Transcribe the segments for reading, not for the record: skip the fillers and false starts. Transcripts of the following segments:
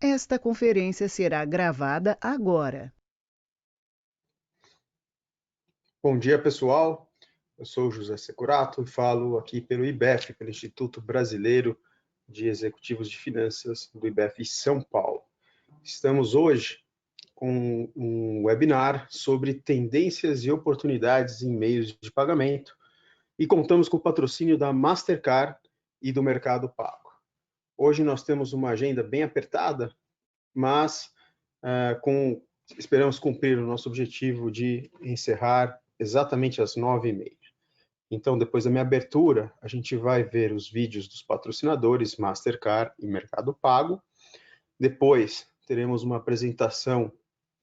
Esta conferência será gravada agora. Bom dia, pessoal. Eu sou o José Securato e falo aqui pelo IBEF, pelo Instituto Brasileiro de Executivos de Finanças do IBEF São Paulo. Estamos hoje com um webinar sobre tendências e oportunidades em meios de pagamento e contamos com o patrocínio da Mastercard e do Mercado Pago. Hoje nós temos uma agenda bem apertada, mas esperamos cumprir o nosso objetivo de encerrar exatamente às 9h30. Então, depois da minha abertura, a gente vai ver os vídeos dos patrocinadores Mastercard e Mercado Pago. Depois, teremos uma apresentação,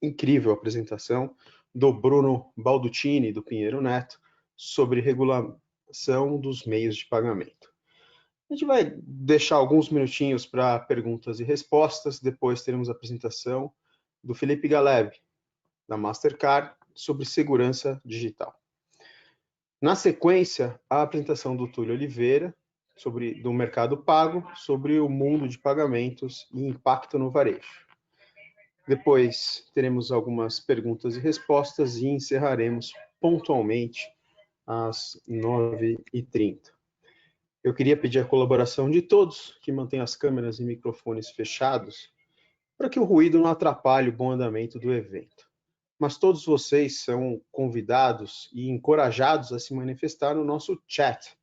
incrível apresentação, do Bruno Balducini, do Pinheiro Neto, sobre regulação dos meios de pagamento. A gente vai deixar alguns minutinhos para perguntas e respostas, depois teremos a apresentação do Felipe Galeb, da Mastercard, sobre segurança digital. Na sequência, a apresentação do Túlio Oliveira, do Mercado Pago, sobre o mundo de pagamentos e impacto no varejo. Depois, teremos algumas perguntas e respostas e encerraremos pontualmente às 9h30. Eu queria pedir a colaboração de todos que mantenham as câmeras e microfones fechados para que o ruído não atrapalhe o bom andamento do evento. Mas todos vocês são convidados e encorajados a se manifestar no nosso chat.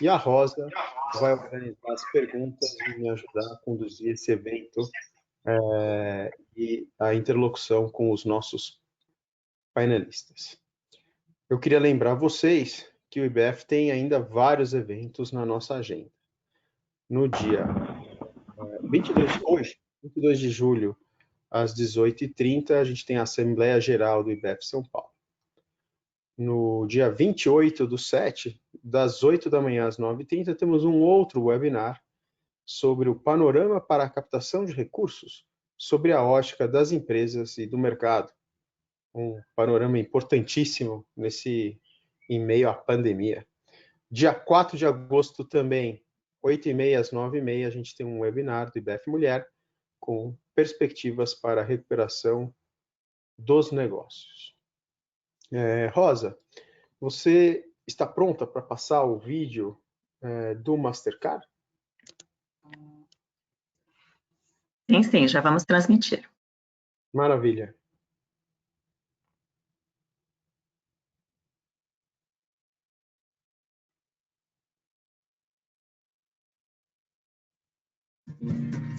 E a Rosa vai organizar as perguntas e me ajudar a conduzir esse evento e a interlocução com os nossos painelistas. Eu queria lembrar vocês que o IBEF tem ainda vários eventos na nossa agenda. No dia 22 de julho, às 18h30, a gente tem a Assembleia Geral do IBEF São Paulo. No dia 28/7, das 8 da manhã às 9h30, temos um outro webinar sobre o panorama para a captação de recursos sobre a ótica das empresas e do mercado. Um panorama importantíssimo em meio à pandemia. Dia 4 de agosto também, 8h30 às 9h30, a gente tem um webinar do IBEF Mulher com perspectivas para a recuperação dos negócios. Rosa, você está pronta para passar o vídeo do Mastercard? Sim, já vamos transmitir. Maravilha.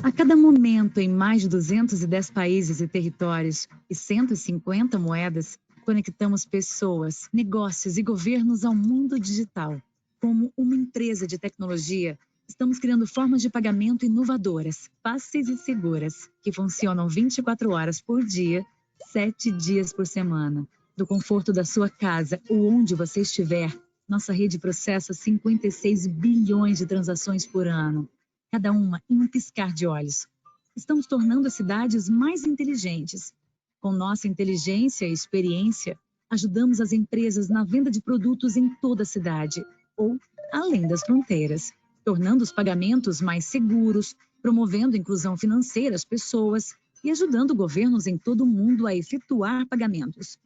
A cada momento, em mais de 210 países e territórios e 150 moedas, conectamos pessoas, negócios e governos ao mundo digital. Como uma empresa de tecnologia, estamos criando formas de pagamento inovadoras, fáceis e seguras, que funcionam 24 horas por dia, 7 dias por semana. Do conforto da sua casa ou onde você estiver, nossa rede processa 56 bilhões de transações por ano. Cada uma em um piscar de olhos. Estamos tornando as cidades mais inteligentes. Com nossa inteligência e experiência, ajudamos as empresas na venda de produtos em toda a cidade ou além das fronteiras, tornando os pagamentos mais seguros, promovendo a inclusão financeira às pessoas e ajudando governos em todo o mundo a efetuar pagamentos.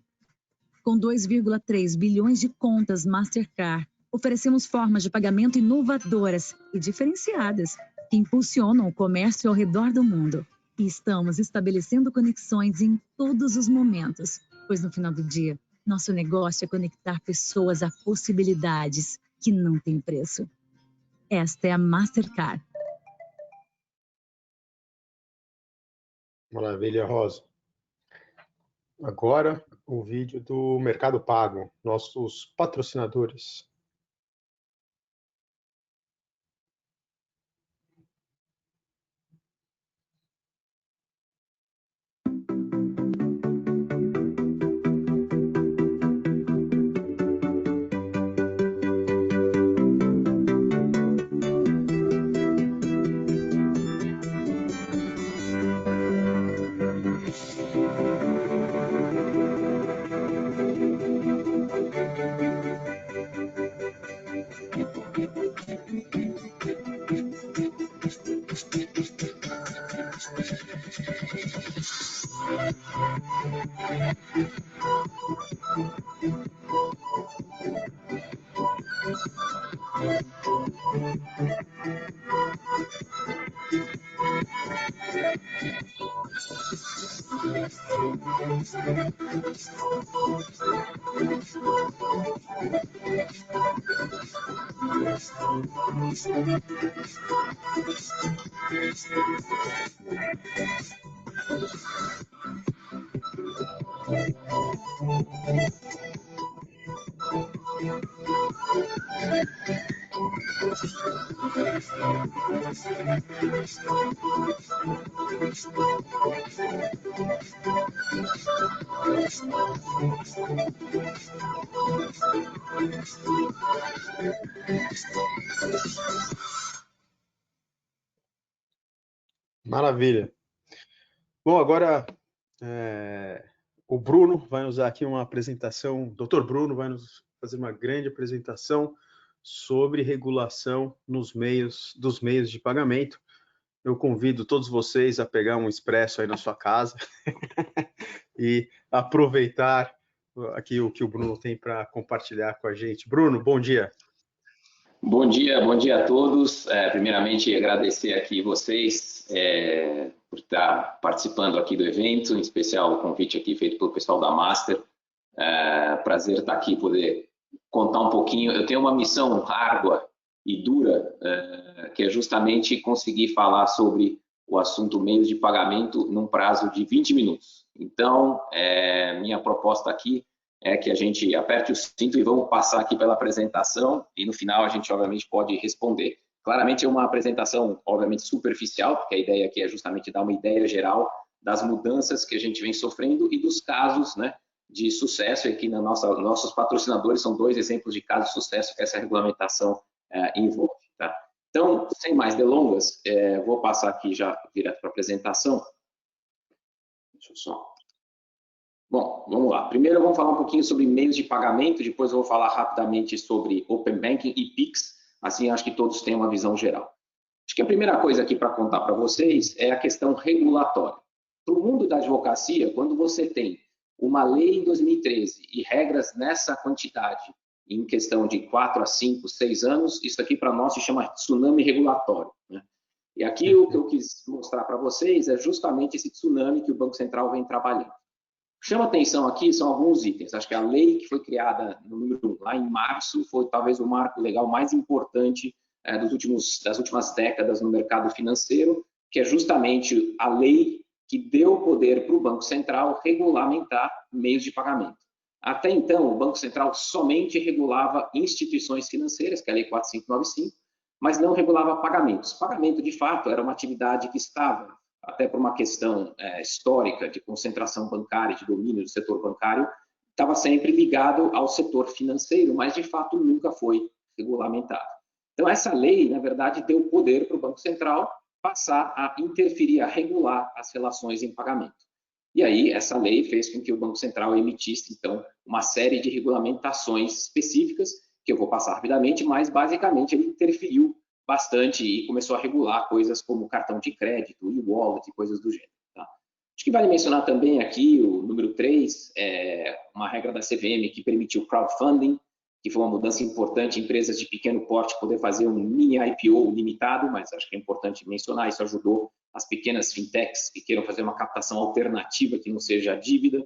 Com 2,3 bilhões de contas Mastercard, oferecemos formas de pagamento inovadoras e diferenciadas que impulsionam o comércio ao redor do mundo. E estamos estabelecendo conexões em todos os momentos, pois no final do dia, nosso negócio é conectar pessoas a possibilidades que não têm preço. Esta é a Mastercard. Maravilha, Rosa. Agora, o vídeo do Mercado Pago, nossos patrocinadores. Maravilha. Bom, agora o Bruno vai usar aqui uma apresentação, o Dr. Bruno vai nos fazer uma grande apresentação sobre regulação dos meios de pagamento. Eu convido todos vocês a pegar um expresso aí na sua casa e aproveitar aqui o que o Bruno tem para compartilhar com a gente. Bruno, bom dia. Bom dia a todos. Primeiramente, agradecer aqui vocês por estar participando aqui do evento, em especial o convite aqui feito pelo pessoal da Master. Prazer estar aqui, poder contar um pouquinho. Eu tenho uma missão árdua e dura, que é justamente conseguir falar sobre o assunto meios de pagamento num prazo de 20 minutos. Então, minha proposta aqui é que a gente aperte o cinto e vamos passar aqui pela apresentação e no final a gente obviamente pode responder. Claramente é uma apresentação obviamente superficial, porque a ideia aqui é justamente dar uma ideia geral das mudanças que a gente vem sofrendo e dos casos, né, de sucesso. Aqui nossos patrocinadores são 2 exemplos de casos de sucesso que essa regulamentação envolve. Tá? Então, sem mais delongas, vou passar aqui já direto para a apresentação. Deixa eu só... Bom, vamos lá. Primeiro vamos falar um pouquinho sobre meios de pagamento, depois eu vou falar rapidamente sobre Open Banking e Pix, assim acho que todos têm uma visão geral. Acho que a primeira coisa aqui para contar para vocês é a questão regulatória. Para o mundo da advocacia, quando você tem uma lei em 2013 e regras nessa quantidade, em questão de 4 a 5, 6 anos, isso aqui para nós se chama tsunami regulatório, né? E aqui o que eu quis mostrar para vocês é justamente esse tsunami que o Banco Central vem trabalhando. Chama atenção aqui, são alguns itens. Acho que a lei que foi criada no número 1, lá em março, foi talvez o marco legal mais importante das últimas décadas no mercado financeiro, que é justamente a lei que deu poder para o Banco Central regulamentar meios de pagamento. Até então, o Banco Central somente regulava instituições financeiras, que é a Lei 4595, mas não regulava pagamentos. Pagamento, de fato, era uma atividade que estava, até por uma questão histórica de concentração bancária, de domínio do setor bancário, estava sempre ligado ao setor financeiro, mas de fato nunca foi regulamentado. Então essa lei, na verdade, deu poder para o Banco Central passar a interferir, a regular as relações em pagamento. E aí essa lei fez com que o Banco Central emitisse, então, uma série de regulamentações específicas, que eu vou passar rapidamente, mas basicamente ele interferiu bastante e começou a regular coisas como cartão de crédito, e-wallet e coisas do gênero. Tá? Acho que vale mencionar também aqui o número 3, uma regra da CVM que permitiu crowdfunding, que foi uma mudança importante, empresas de pequeno porte poder fazer um mini IPO limitado, mas acho que é importante mencionar, isso ajudou as pequenas fintechs que queiram fazer uma captação alternativa que não seja a dívida.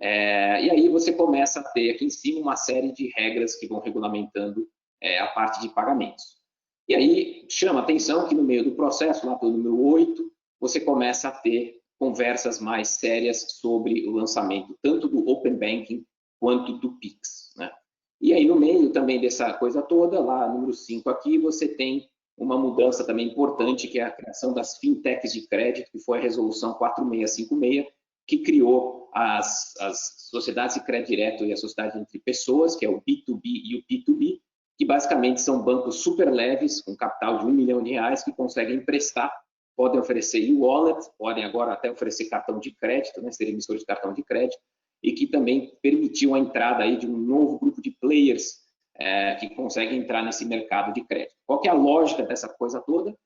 E aí você começa a ter aqui em cima uma série de regras que vão regulamentando a parte de pagamentos. E aí chama a atenção que no meio do processo, lá pelo número 8, você começa a ter conversas mais sérias sobre o lançamento tanto do Open Banking quanto do Pix, né? E aí no meio também dessa coisa toda, lá número 5 aqui, você tem uma mudança também importante, que é a criação das fintechs de crédito, que foi a resolução 4656, que criou as sociedades de crédito direto e a sociedade entre pessoas, que é o B2B e o P2B, que basicamente são bancos super leves, com capital de R$1 milhão, que conseguem emprestar, podem oferecer e-wallet, podem agora até oferecer cartão de crédito, né, ser emissores de cartão de crédito, e que também permitiu a entrada aí de um novo grupo de players que conseguem entrar nesse mercado de crédito. Qual que é a lógica dessa coisa toda?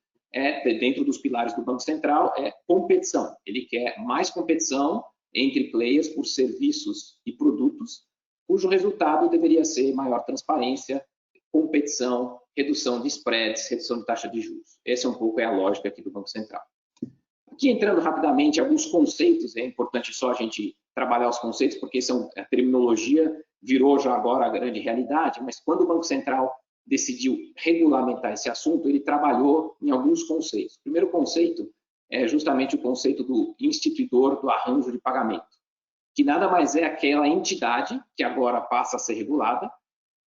Dentro dos pilares do Banco Central, é competição. Ele quer mais competição entre players por serviços e produtos, cujo resultado deveria ser maior transparência, competição, redução de spreads, redução de taxa de juros. Essa um pouco é a lógica aqui do Banco Central. Aqui entrando rapidamente, alguns conceitos, é importante só a gente trabalhar os conceitos, porque a terminologia virou já agora a grande realidade, mas quando o Banco Central decidiu regulamentar esse assunto, ele trabalhou em alguns conceitos. O primeiro conceito é justamente o conceito do instituidor do arranjo de pagamento, que nada mais é aquela entidade que agora passa a ser regulada,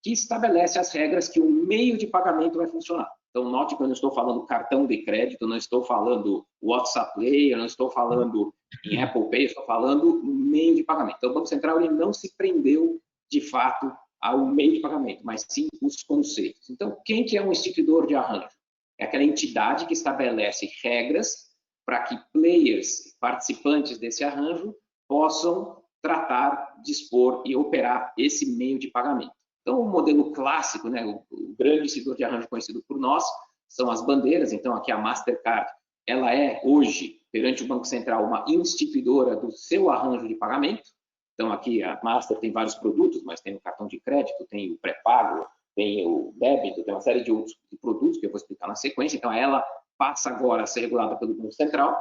que estabelece as regras que o meio de pagamento vai funcionar. Então, note que eu não estou falando cartão de crédito, não estou falando WhatsApp Pay, eu não estou falando em Apple Pay, eu estou falando no meio de pagamento. Então, o Banco Central ele não se prendeu, de fato, ao meio de pagamento, mas sim os conceitos. Então, quem que é um instituidor de arranjo? É aquela entidade que estabelece regras para que players, participantes desse arranjo, possam tratar, dispor e operar esse meio de pagamento. Então, o modelo clássico, né, o grande instituidor de arranjo conhecido por nós, são as bandeiras. Então, aqui a Mastercard, ela é hoje, perante o Banco Central, uma instituidora do seu arranjo de pagamento. Então, aqui a Master tem vários produtos, mas tem o cartão de crédito, tem o pré-pago, tem o débito, tem uma série de outros produtos que eu vou explicar na sequência. Então, ela passa agora a ser regulada pelo Banco Central.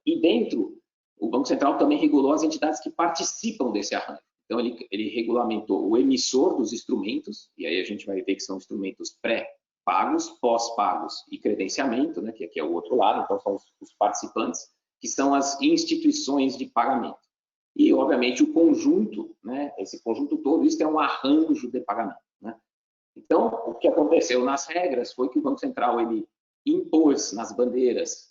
E dentro, o Banco Central também regulou as entidades que participam desse arranjo. Então, ele regulamentou o emissor dos instrumentos, e aí a gente vai ver que são instrumentos pré-pagos, pós-pagos e credenciamento, né, que aqui é o outro lado, então são os participantes, que são as instituições de pagamento. E, obviamente, o conjunto, né, esse conjunto todo, isso é um arranjo de pagamento. Né? Então, o que aconteceu nas regras foi que o Banco Central ele impôs nas bandeiras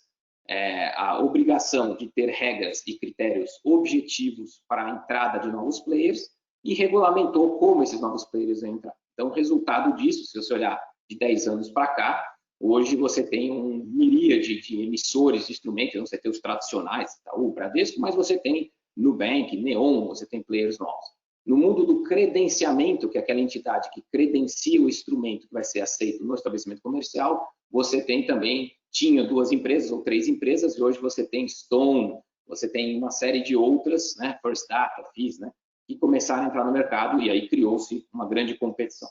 a obrigação de ter regras e critérios objetivos para a entrada de novos players e regulamentou como esses novos players vão entrar. Então, o resultado disso, se você olhar de 10 anos para cá, hoje você tem um miríade de emissores de instrumentos, você tem os tradicionais, Itaú, Bradesco, mas você tem Nubank, Neon, você tem players novos. No mundo do credenciamento, que é aquela entidade que credencia o instrumento que vai ser aceito no estabelecimento comercial, você tem também, tinha 2 empresas ou 3 empresas, e hoje você tem Stone, você tem uma série de outras, né, First Data, FIS, né, que começaram a entrar no mercado e aí criou-se uma grande competição.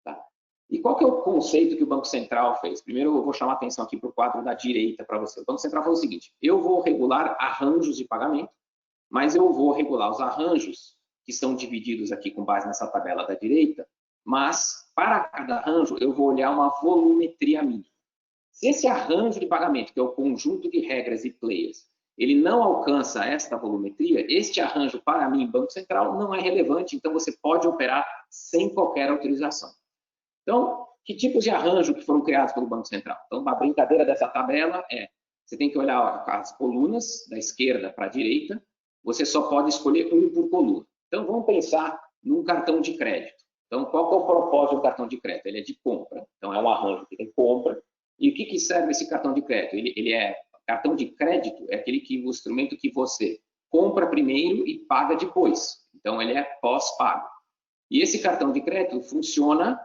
Tá? E qual que é o conceito que o Banco Central fez? Primeiro eu vou chamar a atenção aqui para o quadro da direita para você. O Banco Central falou o seguinte, eu vou regular arranjos de pagamento, mas eu vou regular os arranjos que são divididos aqui com base nessa tabela da direita, mas para cada arranjo eu vou olhar uma volumetria mínima. Se esse arranjo de pagamento, que é o conjunto de regras e players, ele não alcança esta volumetria, este arranjo para mim, Banco Central, não é relevante, então você pode operar sem qualquer autorização. Então, que tipos de arranjo que foram criados pelo Banco Central? Então, a brincadeira dessa tabela você tem que olhar as colunas da esquerda para a direita, você só pode escolher um por coluna. Então, vamos pensar num cartão de crédito. Então, qual que é o propósito do cartão de crédito? Ele é de compra, então é um arranjo que tem compra. E o que serve esse cartão de crédito? Ele é cartão de crédito, é o instrumento que você compra primeiro e paga depois. Então, ele é pós-pago. E esse cartão de crédito funciona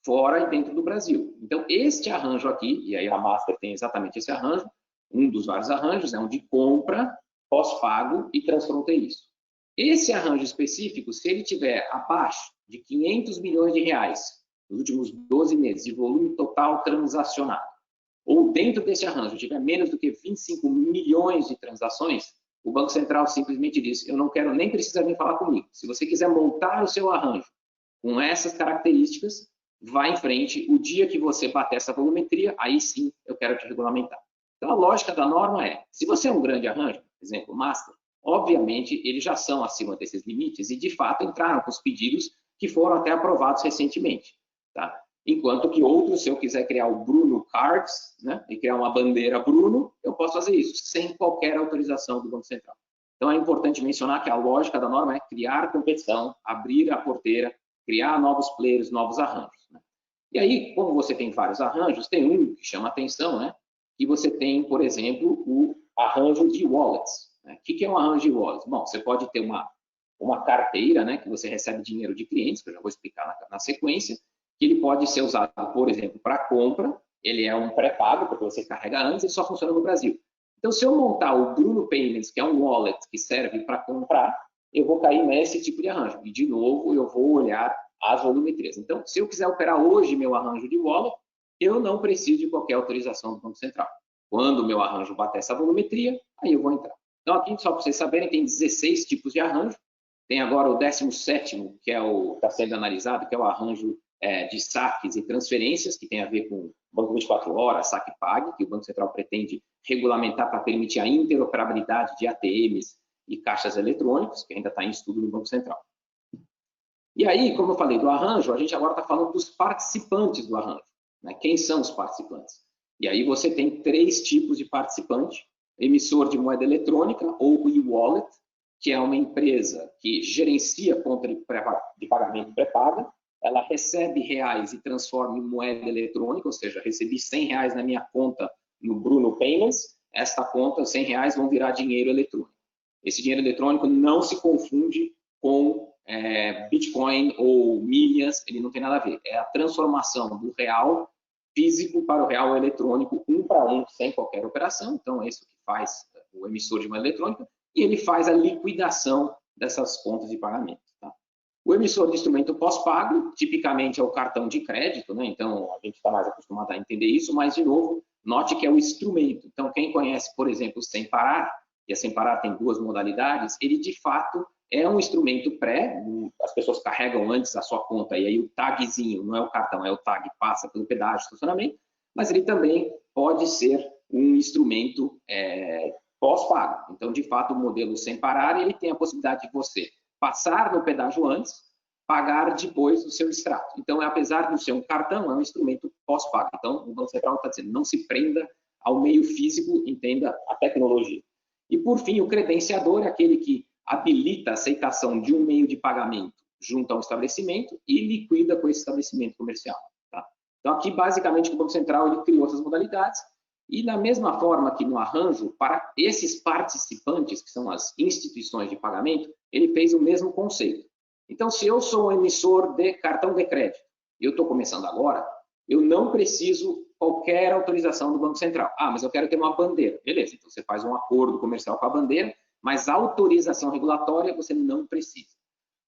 fora e dentro do Brasil. Então, este arranjo aqui, e aí a Master tem exatamente esse arranjo, um dos vários arranjos, é um de compra, pós-pago e transfronteiriço. Esse arranjo específico, se ele tiver abaixo de 500 milhões de reais nos últimos 12 meses de volume total transacionado, ou dentro desse arranjo tiver menos do que 25 milhões de transações, o Banco Central simplesmente diz, eu não quero nem precisar vir falar comigo. Se você quiser montar o seu arranjo com essas características, vá em frente. O dia que você bater essa volumetria, aí sim eu quero te regulamentar. Então, a lógica da norma é, se você é um grande arranjo, por exemplo, Master, obviamente, eles já são acima desses limites e, de fato, entraram com os pedidos que foram até aprovados recentemente. Tá? Enquanto que outros, se eu quiser criar o Bruno Cards, né, e criar uma bandeira Bruno, eu posso fazer isso, sem qualquer autorização do Banco Central. Então, é importante mencionar que a lógica da norma é criar competição, abrir a porteira, criar novos players, novos arranjos. Né? E aí, como você tem vários arranjos, tem um que chama atenção, né, que você tem, por exemplo, o arranjo de wallets. Né? O que é um arranjo de wallets? Bom, você pode ter uma carteira, né, que você recebe dinheiro de clientes, que eu já vou explicar na sequência, que ele pode ser usado, por exemplo, para compra, ele é um pré-pago, porque você carrega antes, ele só funciona no Brasil. Então, se eu montar o Bruno Payments, que é um wallet que serve para comprar, eu vou cair nesse tipo de arranjo. E, de novo, eu vou olhar as volumetrias. Então, se eu quiser operar hoje meu arranjo de wallet, eu não preciso de qualquer autorização do Banco Central. Quando o meu arranjo bater essa volumetria, aí eu vou entrar. Então, aqui, só para vocês saberem, tem 16 tipos de arranjo. Tem agora o 17º, que está sendo analisado, que é o arranjo de saques e transferências, que tem a ver com banco 24 horas, saque pague, que o Banco Central pretende regulamentar para permitir a interoperabilidade de ATMs e caixas eletrônicos, que ainda está em estudo no Banco Central. E aí, como eu falei do arranjo, a gente agora está falando dos participantes do arranjo, né? Quem são os participantes? E aí você tem 3 tipos de participante: emissor de moeda eletrônica, ou e-wallet, que é uma empresa que gerencia conta de pagamento pré-paga. Ela recebe reais e transforma em moeda eletrônica, ou seja, recebi 100 reais na minha conta no Bruno Payments, esta conta, 100 reais, vão virar dinheiro eletrônico. Esse dinheiro eletrônico não se confunde com Bitcoin ou milhas, ele não tem nada a ver. É a transformação do real físico para o real eletrônico, 1 para 1, sem qualquer operação. Então, é isso que faz o emissor de moeda eletrônica, e ele faz a liquidação dessas contas de pagamento. Tá? O emissor de instrumento pós-pago, tipicamente é o cartão de crédito, né? Então a gente está mais acostumado a entender isso, mas, de novo, note que é o instrumento. Então, quem conhece, por exemplo, o Sem Parar, e a Sem Parar tem 2 modalidades, ele, de fato, é um instrumento pré, as pessoas carregam antes a sua conta, e aí o tagzinho, não é o cartão, é o tag, passa pelo pedágio de estacionamento, mas ele também pode ser um instrumento pós-pago. Então, de fato, o modelo Sem Parar, ele tem a possibilidade de você passar no pedágio antes, pagar depois do seu extrato. Então, apesar de ser um cartão, é um instrumento pós-pago. Então, o Banco Central está dizendo, não se prenda ao meio físico, entenda a tecnologia. E, por fim, o credenciador é aquele que habilita a aceitação de um meio de pagamento junto a um estabelecimento e liquida com esse estabelecimento comercial. Tá? Então, aqui, basicamente, o Banco Central ele criou essas modalidades. E, da mesma forma que no arranjo, para esses participantes, que são as instituições de pagamento, ele fez o mesmo conceito. Então, se eu sou um emissor de cartão de crédito e eu estou começando agora, eu não preciso qualquer autorização do Banco Central. Ah, mas eu quero ter uma bandeira. Beleza, então você faz um acordo comercial com a bandeira, mas autorização regulatória você não precisa.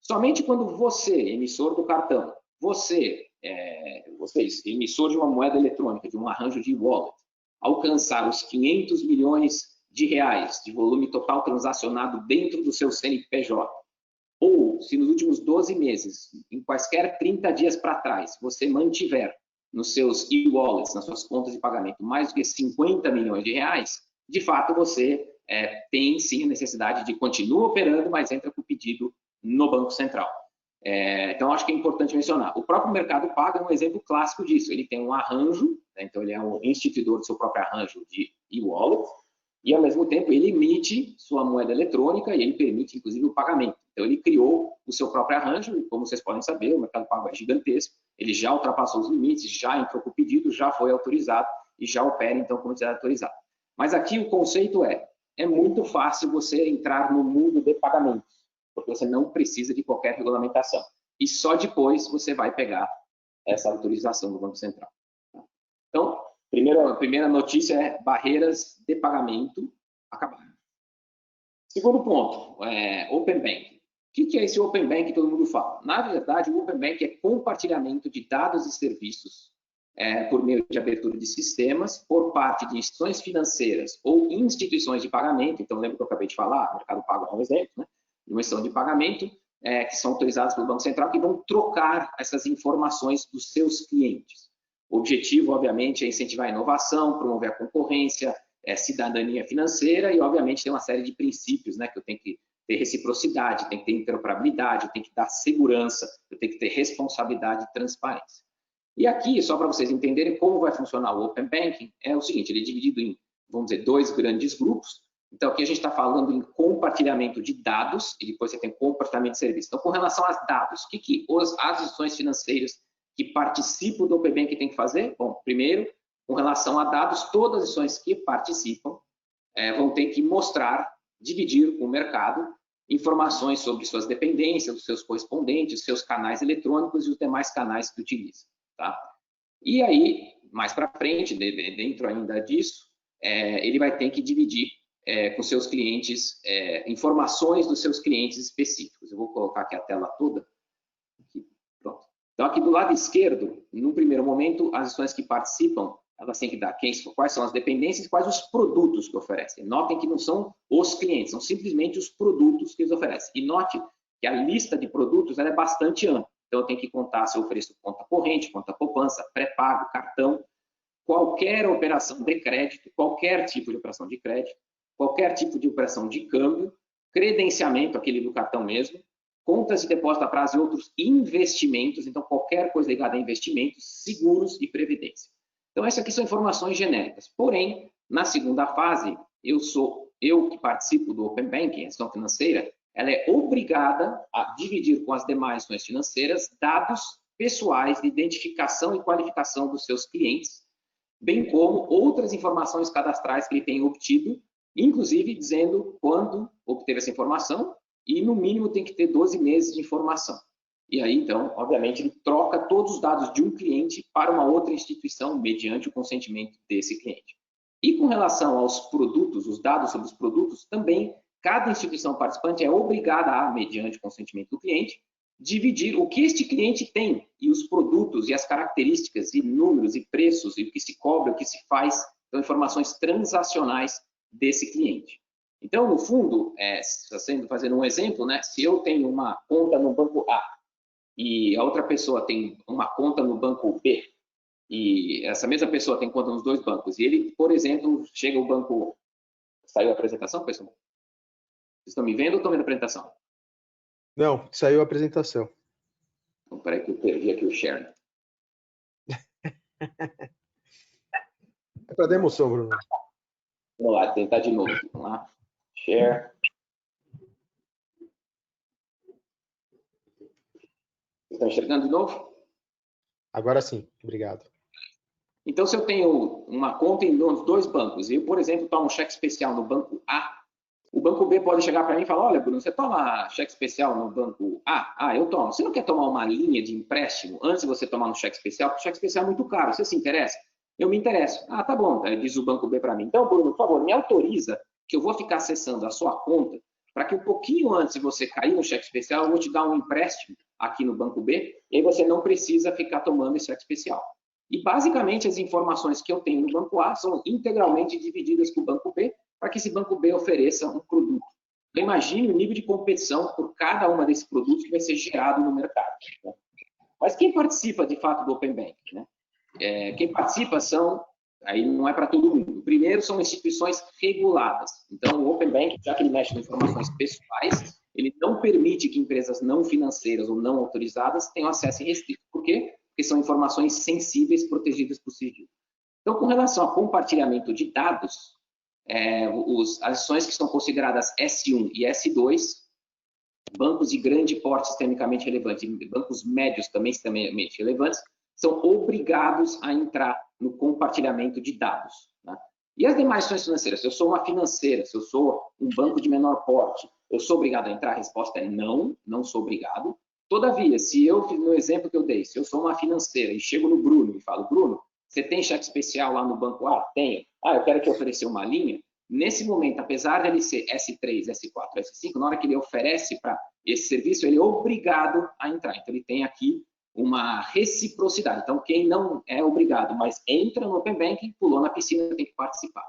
Somente quando você, emissor do cartão, vocês, emissor de uma moeda eletrônica, de um arranjo de wallet, alcançar os 500 milhões de reais de volume total transacionado dentro do seu CNPJ, ou se nos últimos 12 meses, em quaisquer 30 dias para trás, você mantiver nos seus e-wallets, nas suas contas de pagamento, mais do que 50 milhões de reais, de fato você tem sim a necessidade de continuar operando, mas entra com o pedido no Banco Central. Então, acho que é importante mencionar. O próprio Mercado Pago é um exemplo clássico disso. Ele tem um arranjo, né? Então ele é um instituidor do seu próprio arranjo de e-wallet, e ao mesmo tempo ele emite sua moeda eletrônica e ele permite, inclusive, o pagamento. Então ele criou o seu próprio arranjo e, como vocês podem saber, o Mercado Pago é gigantesco, ele já ultrapassou os limites, já entrou com o pedido, já foi autorizado e já opera, então, como se autorizado. Mas aqui o conceito é muito fácil você entrar no mundo de pagamentos, porque você não precisa de qualquer regulamentação. E só depois você vai pegar essa autorização do Banco Central. Então, a primeira notícia é barreiras de pagamento acabaram. Segundo ponto, Open Banking. O que é esse Open Banking que todo mundo fala? Na verdade, o Open Banking é compartilhamento de dados e serviços por meio de abertura de sistemas por parte de instituições financeiras ou instituições de pagamento. Então, lembra que eu acabei de falar? O Mercado Pago é um exemplo, né? De uma instituição de pagamento que são autorizadas pelo Banco Central, que vão trocar essas informações dos seus clientes. O objetivo, obviamente, é incentivar a inovação, promover a concorrência, cidadania financeira e, obviamente, tem uma série de princípios, né, que eu tenho que ter reciprocidade, tem que ter interoperabilidade, tem que dar segurança, eu tenho que ter responsabilidade e transparência. E aqui, só para vocês entenderem como vai funcionar o Open Banking, é o seguinte, ele é dividido em, vamos dizer, 2 grandes grupos. Então, aqui a gente está falando em compartilhamento de dados e depois você tem compartilhamento de serviços. Então, com relação aos dados, o que as instituições financeiras que participam do Open Banking têm que fazer? Bom, primeiro, com relação a dados, todas as instituições que participam vão ter que mostrar, dividir com o mercado, informações sobre suas dependências, dos seus correspondentes, seus canais eletrônicos e os demais canais que utilizam. Tá? E aí, mais para frente, dentro ainda disso, ele vai ter que dividir com seus clientes informações dos seus clientes específicos. Eu vou colocar aqui a tela toda. Aqui, pronto. Então, aqui do lado esquerdo, no primeiro momento, as instituições que participam, elas têm que dar quais são as dependências e quais os produtos que oferecem. Notem que não são os clientes, são simplesmente os produtos que eles oferecem. E note que a lista de produtos ela é bastante ampla. Então, eu tenho que contar se eu ofereço conta corrente, conta poupança, pré-pago, cartão, qualquer operação de crédito, qualquer tipo de operação de crédito, qualquer tipo de operação de câmbio, credenciamento, aquele do cartão mesmo, contas de depósito a prazo e outros investimentos, então qualquer coisa ligada a investimentos, seguros e previdência. Então, essas aqui são informações genéricas. Porém, na segunda fase, eu que participo do Open Banking, a gestão financeira, ela é obrigada a dividir com as demais instituições financeiras dados pessoais de identificação e qualificação dos seus clientes, bem como outras informações cadastrais que ele tem obtido, inclusive dizendo quando obteve essa informação e, no mínimo, tem que ter 12 meses de informação. E aí, então, obviamente, ele troca todos os dados de um cliente para uma outra instituição mediante o consentimento desse cliente. E com relação aos produtos, os dados sobre os produtos, também cada instituição participante é obrigada a, mediante o consentimento do cliente, dividir o que este cliente tem e os produtos e as características e números e preços e o que se cobra, o que se faz, então informações transacionais desse cliente. Então, no fundo, fazendo um exemplo, né, se eu tenho uma conta no banco A e a outra pessoa tem uma conta no banco B, e essa mesma pessoa tem conta nos dois bancos, e ele, por exemplo, chega ao banco... Saiu a apresentação, pessoal? Vocês estão me vendo ou estão vendo a apresentação? Não, saiu a apresentação. Então, peraí que eu perdi aqui o share. É para dar emoção, Bruno. Vamos lá, tentar de novo. Vamos lá. Share. Estão enxergando de novo? Agora sim, obrigado. Então, se eu tenho uma conta em dois bancos, e eu, por exemplo, tomo um cheque especial no banco A, o banco B pode chegar para mim e falar, olha, Bruno, você toma cheque especial no banco A? Ah, eu tomo. Você não quer tomar uma linha de empréstimo antes de você tomar no cheque especial? Porque o cheque especial é muito caro. Você se interessa? Eu me interesso. Ah, tá bom, diz o banco B para mim. Então, Bruno, por favor, me autoriza que eu vou ficar acessando a sua conta para que um pouquinho antes de você cair no cheque especial, eu vou te dar um empréstimo aqui no banco B, e aí você não precisa ficar tomando esse cheque especial. E, basicamente, as informações que eu tenho no banco A são integralmente divididas para o banco B, para que esse banco B ofereça um produto. Então, imagine o nível de competição por cada uma desses produtos que vai ser gerado no mercado. Né? Mas quem participa, de fato, do Open Banking? Né? Quem participa são, aí não é para todo mundo. Primeiro, são instituições reguladas. Então, o Open Banking, já que ele mexe com informações pessoais, ele não permite que empresas não financeiras ou não autorizadas tenham acesso restrito. Por quê? Porque são informações sensíveis protegidas por sigilo. Então, com relação ao compartilhamento de dados, as ações que estão consideradas S1 e S2, bancos de grande porte sistemicamente relevante, bancos médios também sistemicamente relevantes, são obrigados a entrar no compartilhamento de dados. Né? E as demais ações financeiras? Se eu sou uma financeira, se eu sou um banco de menor porte, eu sou obrigado a entrar? A resposta é não, não sou obrigado. Todavia, se eu, no exemplo que eu dei, se eu sou uma financeira e chego no Bruno e falo, Bruno, você tem cheque especial lá no banco A? Tenho. Ah, eu quero te oferecer uma linha. Nesse momento, apesar de ele ser S3, S4, S5, na hora que ele oferece para esse serviço, ele é obrigado a entrar. Então, ele tem aqui uma reciprocidade. Então, quem não é obrigado, mas entra no Open Banking, pulou na piscina, tem que participar.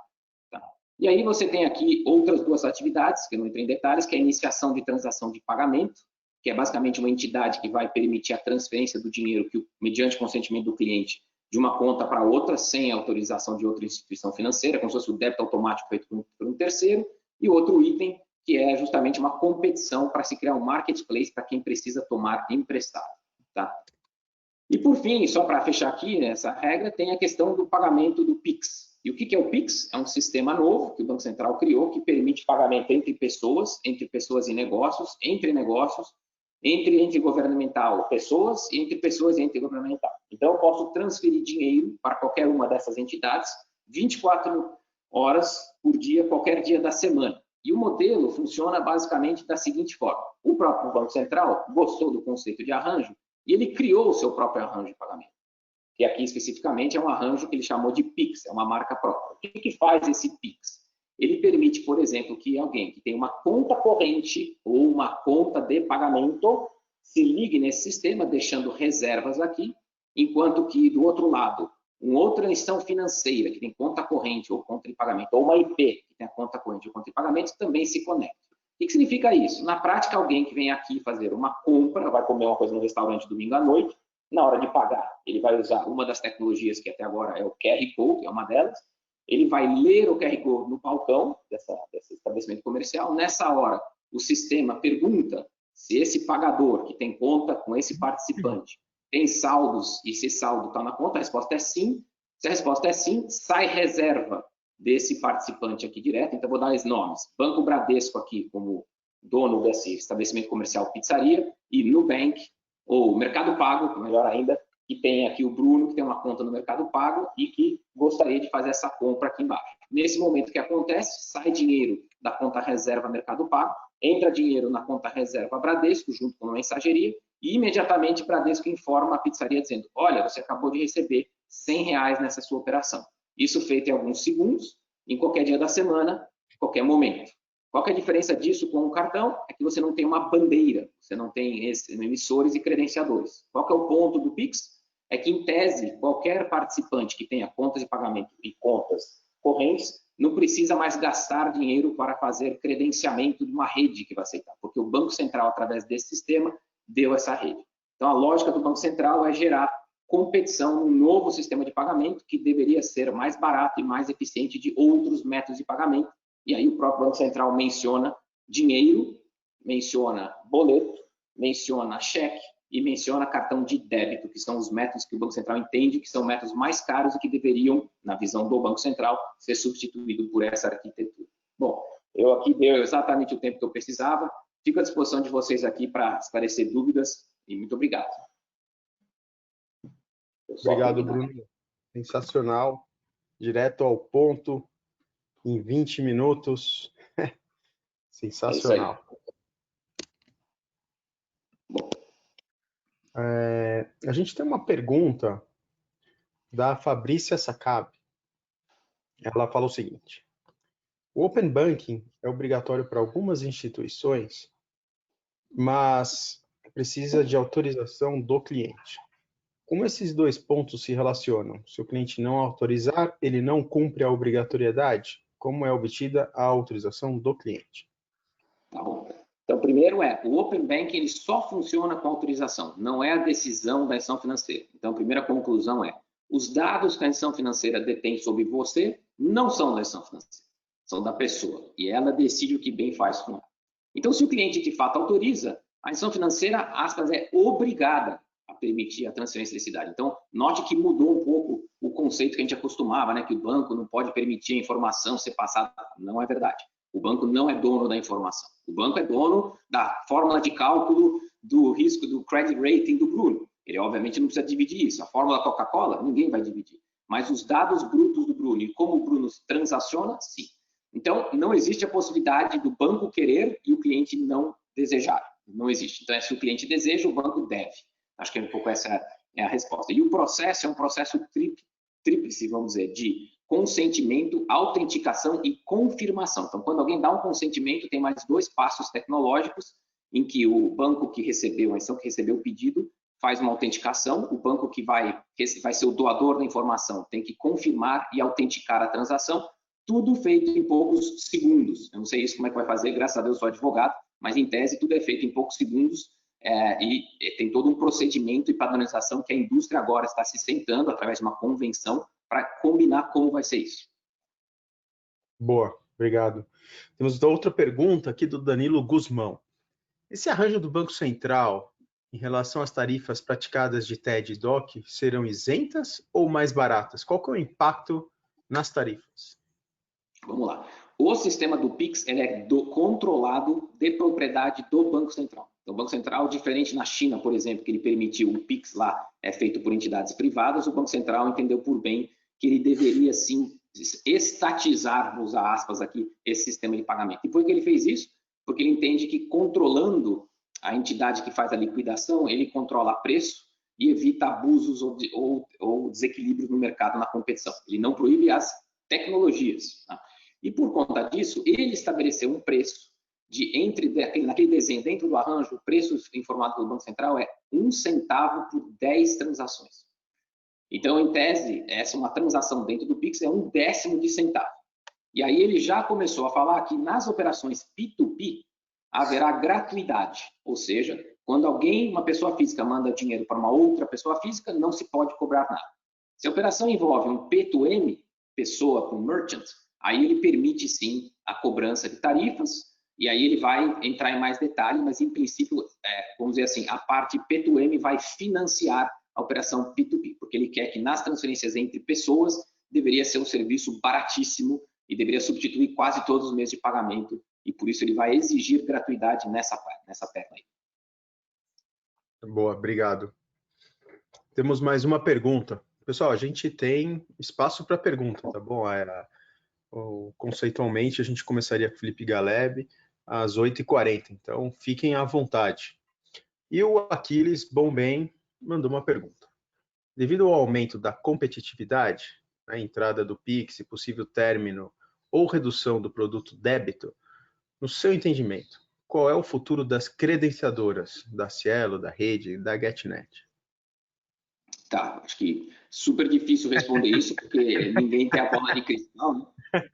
Tá? E aí você tem aqui outras duas atividades, que eu não entrei em detalhes, que é a iniciação de transação de pagamento, que é basicamente uma entidade que vai permitir a transferência do dinheiro que, mediante consentimento do cliente, de uma conta para outra, sem autorização de outra instituição financeira, como se fosse o débito automático feito por um terceiro, e outro item, que é justamente uma competição para se criar um marketplace para quem precisa tomar emprestado. Tá? E, por fim, só para fechar aqui essa regra, tem a questão do pagamento do PIX. E o que é o PIX? É um sistema novo que o Banco Central criou, que permite pagamento entre pessoas e negócios, entre governamental pessoas e entre pessoas e entre governamental. Então, eu posso transferir dinheiro para qualquer uma dessas entidades 24 horas por dia, qualquer dia da semana. E o modelo funciona basicamente da seguinte forma. O próprio Banco Central gostou do conceito de arranjo e ele criou o seu próprio arranjo de pagamento. Que aqui, especificamente, é um arranjo que ele chamou de PIX, é uma marca própria. O que faz esse PIX? Ele permite, por exemplo, que alguém que tem uma conta corrente ou uma conta de pagamento se ligue nesse sistema, deixando reservas aqui, enquanto que, do outro lado, outra instituição financeira, que tem conta corrente ou conta de pagamento, ou uma IP, que tem a conta corrente ou conta de pagamento, também se conecta. O que significa isso? Na prática, alguém que vem aqui fazer uma compra, vai comer uma coisa no restaurante domingo à noite, na hora de pagar, ele vai usar uma das tecnologias que até agora é o QR Code, é uma delas, ele vai ler o QR Code no balcão desse estabelecimento comercial. Nessa hora, o sistema pergunta se esse pagador que tem conta com esse participante tem saldos e se esse saldo está na conta. A resposta é sim. Se a resposta é sim, sai reserva desse participante aqui direto. Então, vou dar os nomes. Banco Bradesco aqui como dono desse estabelecimento comercial pizzaria, e Nubank, ou Mercado Pago, melhor ainda, que tem aqui o Bruno, que tem uma conta no Mercado Pago e que gostaria de fazer essa compra aqui embaixo. Nesse momento que acontece, sai dinheiro da conta reserva Mercado Pago, entra dinheiro na conta reserva Bradesco, junto com a mensageria, e imediatamente Bradesco informa a pizzaria dizendo: olha, você acabou de receber R$100 nessa sua operação. Isso feito em alguns segundos, em qualquer dia da semana, em qualquer momento. Qual que é a diferença disso com o cartão? É que você não tem uma bandeira, você não tem emissores e credenciadores. Qual que é o ponto do Pix? É que, em tese, qualquer participante que tenha contas de pagamento e contas correntes não precisa mais gastar dinheiro para fazer credenciamento de uma rede que vai aceitar, porque o Banco Central, através desse sistema, deu essa rede. Então, a lógica do Banco Central é gerar competição num novo sistema de pagamento que deveria ser mais barato e mais eficiente de outros métodos de pagamento. E aí o próprio Banco Central menciona dinheiro, menciona boleto, menciona cheque e menciona cartão de débito, que são os métodos que o Banco Central entende que são métodos mais caros e que deveriam, na visão do Banco Central, ser substituídos por essa arquitetura. Bom, eu aqui dei exatamente o tempo que eu precisava. Fico à disposição de vocês aqui para esclarecer dúvidas e muito obrigado. Obrigado, Bruno. Sensacional. Direto ao ponto, em 20 minutos. Sensacional. A gente tem uma pergunta da Fabrícia Sacab. Ela fala o seguinte: o Open Banking é obrigatório para algumas instituições, mas precisa de autorização do cliente. Como esses dois pontos se relacionam? Se o cliente não autorizar, ele não cumpre a obrigatoriedade? Como é obtida a autorização do cliente? Tá bom. Então, primeiro o Open Banking ele só funciona com autorização, não é a decisão da instituição financeira. Então, a primeira conclusão os dados que a instituição financeira detém sobre você não são da instituição financeira, são da pessoa, e ela decide o que bem faz com ela. Então, se o cliente de fato autoriza, a instituição financeira, aspas, é obrigada a permitir a transferência de cidade. Então, note que mudou um pouco o conceito que a gente acostumava, né, que o banco não pode permitir a informação ser passada. Não é verdade. O banco não é dono da informação. O banco é dono da fórmula de cálculo do risco do credit rating do Bruno. Ele, obviamente, não precisa dividir isso. A fórmula da Coca-Cola, ninguém vai dividir. Mas os dados brutos do Bruno e como o Bruno transaciona, sim. Então, não existe a possibilidade do banco querer e o cliente não desejar. Não existe. Então, se o cliente deseja, o banco deve. Acho que um pouco essa é a resposta. E o processo é um processo tríplice, vamos dizer, de consentimento, autenticação e confirmação. Então, quando alguém dá um consentimento, tem mais dois passos tecnológicos em que o banco que recebeu, a instituição que recebeu o pedido, faz uma autenticação, o banco que vai ser o doador da informação tem que confirmar e autenticar a transação, tudo feito em poucos segundos. Eu não sei isso como é que vai fazer, graças a Deus sou advogado, mas em tese tudo é feito em poucos segundos e tem todo um procedimento e padronização que a indústria agora está se sentando através de uma convenção para combinar como vai ser isso. Boa, obrigado. Temos outra pergunta aqui do Danilo Guzmão. Esse arranjo do Banco Central em relação às tarifas praticadas de TED e DOC serão isentas ou mais baratas? Qual que é o impacto nas tarifas? Vamos lá. O sistema do PIX ele é controlado de propriedade do Banco Central. Então, o Banco Central, diferente na China, por exemplo, que ele permitiu o PIX lá, é feito por entidades privadas, o Banco Central entendeu por bem que ele deveria, sim, estatizar, vou usar aspas aqui, esse sistema de pagamento. E por que ele fez isso? Porque ele entende que controlando a entidade que faz a liquidação, ele controla preço e evita abusos ou desequilíbrios no mercado, na competição. Ele não proíbe as tecnologias. Tá? E por conta disso, ele estabeleceu um preço naquele desenho, dentro do arranjo, o preço informado pelo Banco Central é 1 centavo por 10 transações. Então, em tese, essa uma transação dentro do Pix é 1/10 de centavo. E aí ele já começou a falar que nas operações P2P haverá gratuidade, ou seja, quando uma pessoa física manda dinheiro para uma outra pessoa física, não se pode cobrar nada. Se a operação envolve um P2M, pessoa com merchant, aí ele permite sim a cobrança de tarifas, e aí ele vai entrar em mais detalhe, mas em princípio, vamos dizer assim, a parte P2M vai financiar a operação P2P, porque ele quer que nas transferências entre pessoas deveria ser um serviço baratíssimo e deveria substituir quase todos os meios de pagamento, e por isso ele vai exigir gratuidade nessa perna aí. Boa, obrigado. Temos mais uma pergunta. Pessoal, a gente tem espaço para pergunta, tá bom? Conceitualmente, a gente começaria com o Felipe Galeb às 8h40, então fiquem à vontade. E o Aquiles Bombem mandou uma pergunta. Devido ao aumento da competitividade, a entrada do Pix, possível término ou redução do produto débito, no seu entendimento, qual é o futuro das credenciadoras, da Cielo, da Rede, da GetNet? Tá, acho que super difícil responder isso, porque ninguém tem a bola de cristal, né?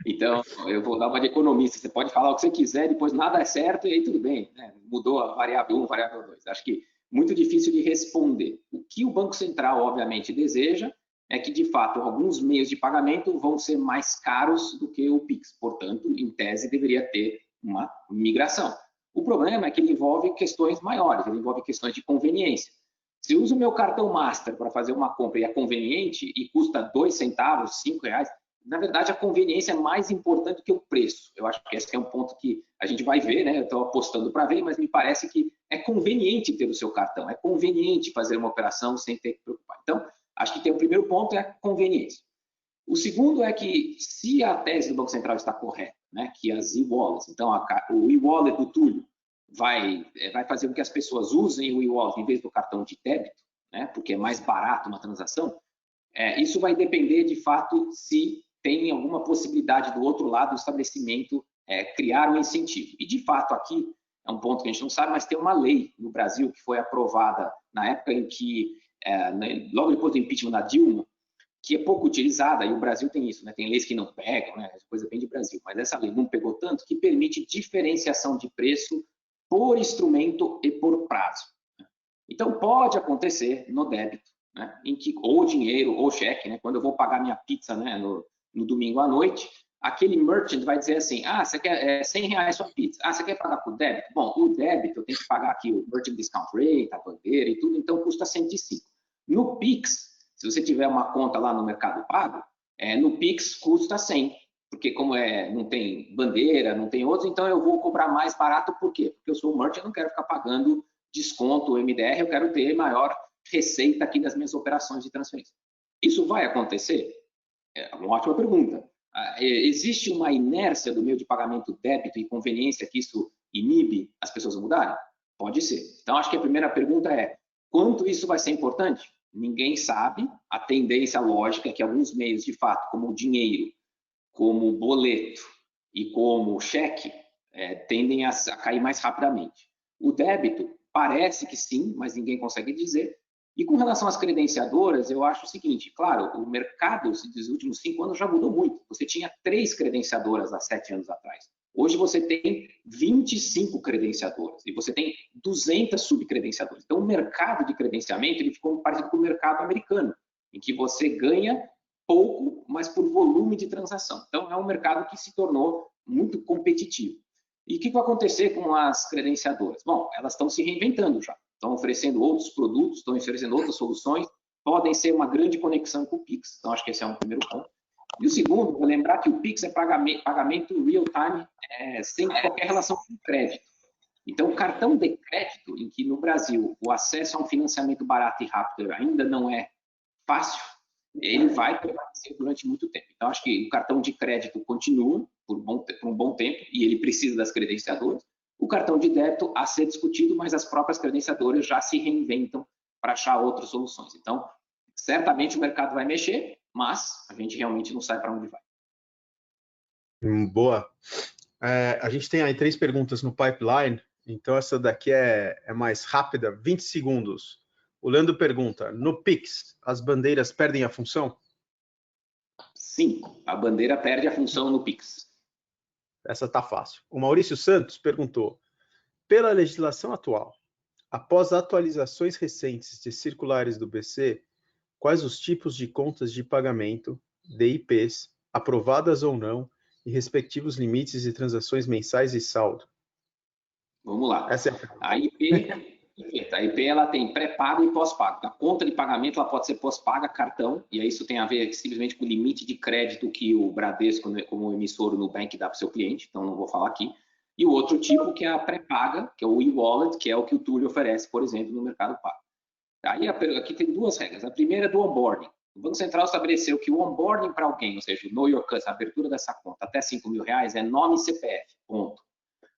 Então, eu vou dar uma de economista. Você pode falar o que você quiser, depois nada é certo e aí tudo bem, né? Mudou a variável 1, variável 2. Acho que muito difícil de responder. O que o Banco Central, obviamente, deseja é que, de fato, alguns meios de pagamento vão ser mais caros do que o Pix. Portanto, em tese, deveria ter uma migração. O problema é que ele envolve questões maiores, ele envolve questões de conveniência. Se eu uso o meu cartão Master para fazer uma compra e é conveniente e custa 2 centavos, 5 reais, na verdade, a conveniência é mais importante que o preço. Eu acho que esse é um ponto que a gente vai ver, né? Eu estou apostando para ver, mas me parece que é conveniente ter o seu cartão, é conveniente fazer uma operação sem ter que preocupar. Então, acho que tem o primeiro ponto, é a conveniência. O segundo é que, se a tese do Banco Central está correta, né, que as e-wallets, então o e-wallet do Túlio vai fazer com que as pessoas usem o e-wallet em vez do cartão de débito, né, porque é mais barato uma transação, isso vai depender, de fato, se tem alguma possibilidade do outro lado do estabelecimento criar um incentivo. E, de fato, aqui é um ponto que a gente não sabe, mas tem uma lei no Brasil que foi aprovada na época em que, logo depois do impeachment da Dilma, que é pouco utilizada, e o Brasil tem isso, né? Tem leis que não pegam, né? Essa coisa vem de Brasil, mas essa lei não pegou tanto, que permite diferenciação de preço por instrumento e por prazo. Então, pode acontecer no débito, né? Em que ou dinheiro ou cheque, né? Quando eu vou pagar minha pizza, né? No domingo à noite, aquele merchant vai dizer assim, você quer 100 reais sua pizza, você quer pagar por débito? Bom, o débito eu tenho que pagar aqui o merchant discount rate, a bandeira e tudo, então custa 105. No Pix, se você tiver uma conta lá no Mercado Pago, no Pix custa 100, porque como não tem bandeira, não tem outros, então eu vou cobrar mais barato, por quê? Porque eu sou um merchant, eu não quero ficar pagando desconto, MDR, eu quero ter maior receita aqui das minhas operações de transferência. Isso vai acontecer? É uma ótima pergunta. Existe uma inércia do meio de pagamento débito e conveniência que isso inibe as pessoas a mudarem? Pode ser. Então, acho que a primeira pergunta é, quanto isso vai ser importante? Ninguém sabe. A tendência lógica é que alguns meios, de fato, como o dinheiro, como o boleto e como o cheque, tendem a cair mais rapidamente. O débito parece que sim, mas ninguém consegue dizer. E com relação às credenciadoras, eu acho o seguinte, claro, o mercado dos últimos 5 anos já mudou muito. Você tinha 3 credenciadoras há 7 anos atrás. Hoje você tem 25 credenciadoras e você tem 200 subcredenciadoras. Então, o mercado de credenciamento ele ficou parecido com o mercado americano, em que você ganha pouco, mas por volume de transação. Então, é um mercado que se tornou muito competitivo. E o que vai acontecer com as credenciadoras? Bom, elas estão se reinventando já. Estão oferecendo outros produtos, estão oferecendo outras soluções, podem ser uma grande conexão com o Pix. Então, acho que esse é um primeiro ponto. E o segundo, vou lembrar que o Pix é pagamento real-time, sem qualquer relação com crédito. Então, o cartão de crédito, em que no Brasil o acesso a um financiamento barato e rápido ainda não é fácil, ele vai permanecer durante muito tempo. Então, acho que o cartão de crédito continua por um bom tempo e ele precisa das credenciadoras. O cartão de débito a ser discutido, mas as próprias credenciadoras já se reinventam para achar outras soluções. Então, certamente o mercado vai mexer, mas a gente realmente não sabe para onde vai. Boa. A gente tem aí 3 perguntas no pipeline, então essa daqui é mais rápida, 20 segundos. O Leandro pergunta, no Pix, as bandeiras perdem a função? Sim, a bandeira perde a função no Pix. Essa tá fácil. O Maurício Santos perguntou, pela legislação atual, após atualizações recentes de circulares do BC, quais os tipos de contas de pagamento, DIPs, aprovadas ou não, e respectivos limites de transações mensais e saldo? Vamos lá. Essa é A IP ela tem pré-pago e pós-pago. A conta de pagamento ela pode ser pós-paga, cartão, e aí isso tem a ver simplesmente com o limite de crédito que o Bradesco, como emissor, o Nubank dá para o seu cliente, então não vou falar aqui. E o outro tipo que é a pré-paga, que é o e-wallet, que é o que o Túlio oferece, por exemplo, no Mercado Pago. Aí aqui tem duas regras. A primeira é do onboarding. O Banco Central estabeleceu que o onboarding para alguém, ou seja, o Know Your Customer, a abertura dessa conta até R$5.000 é nome e CPF, ponto.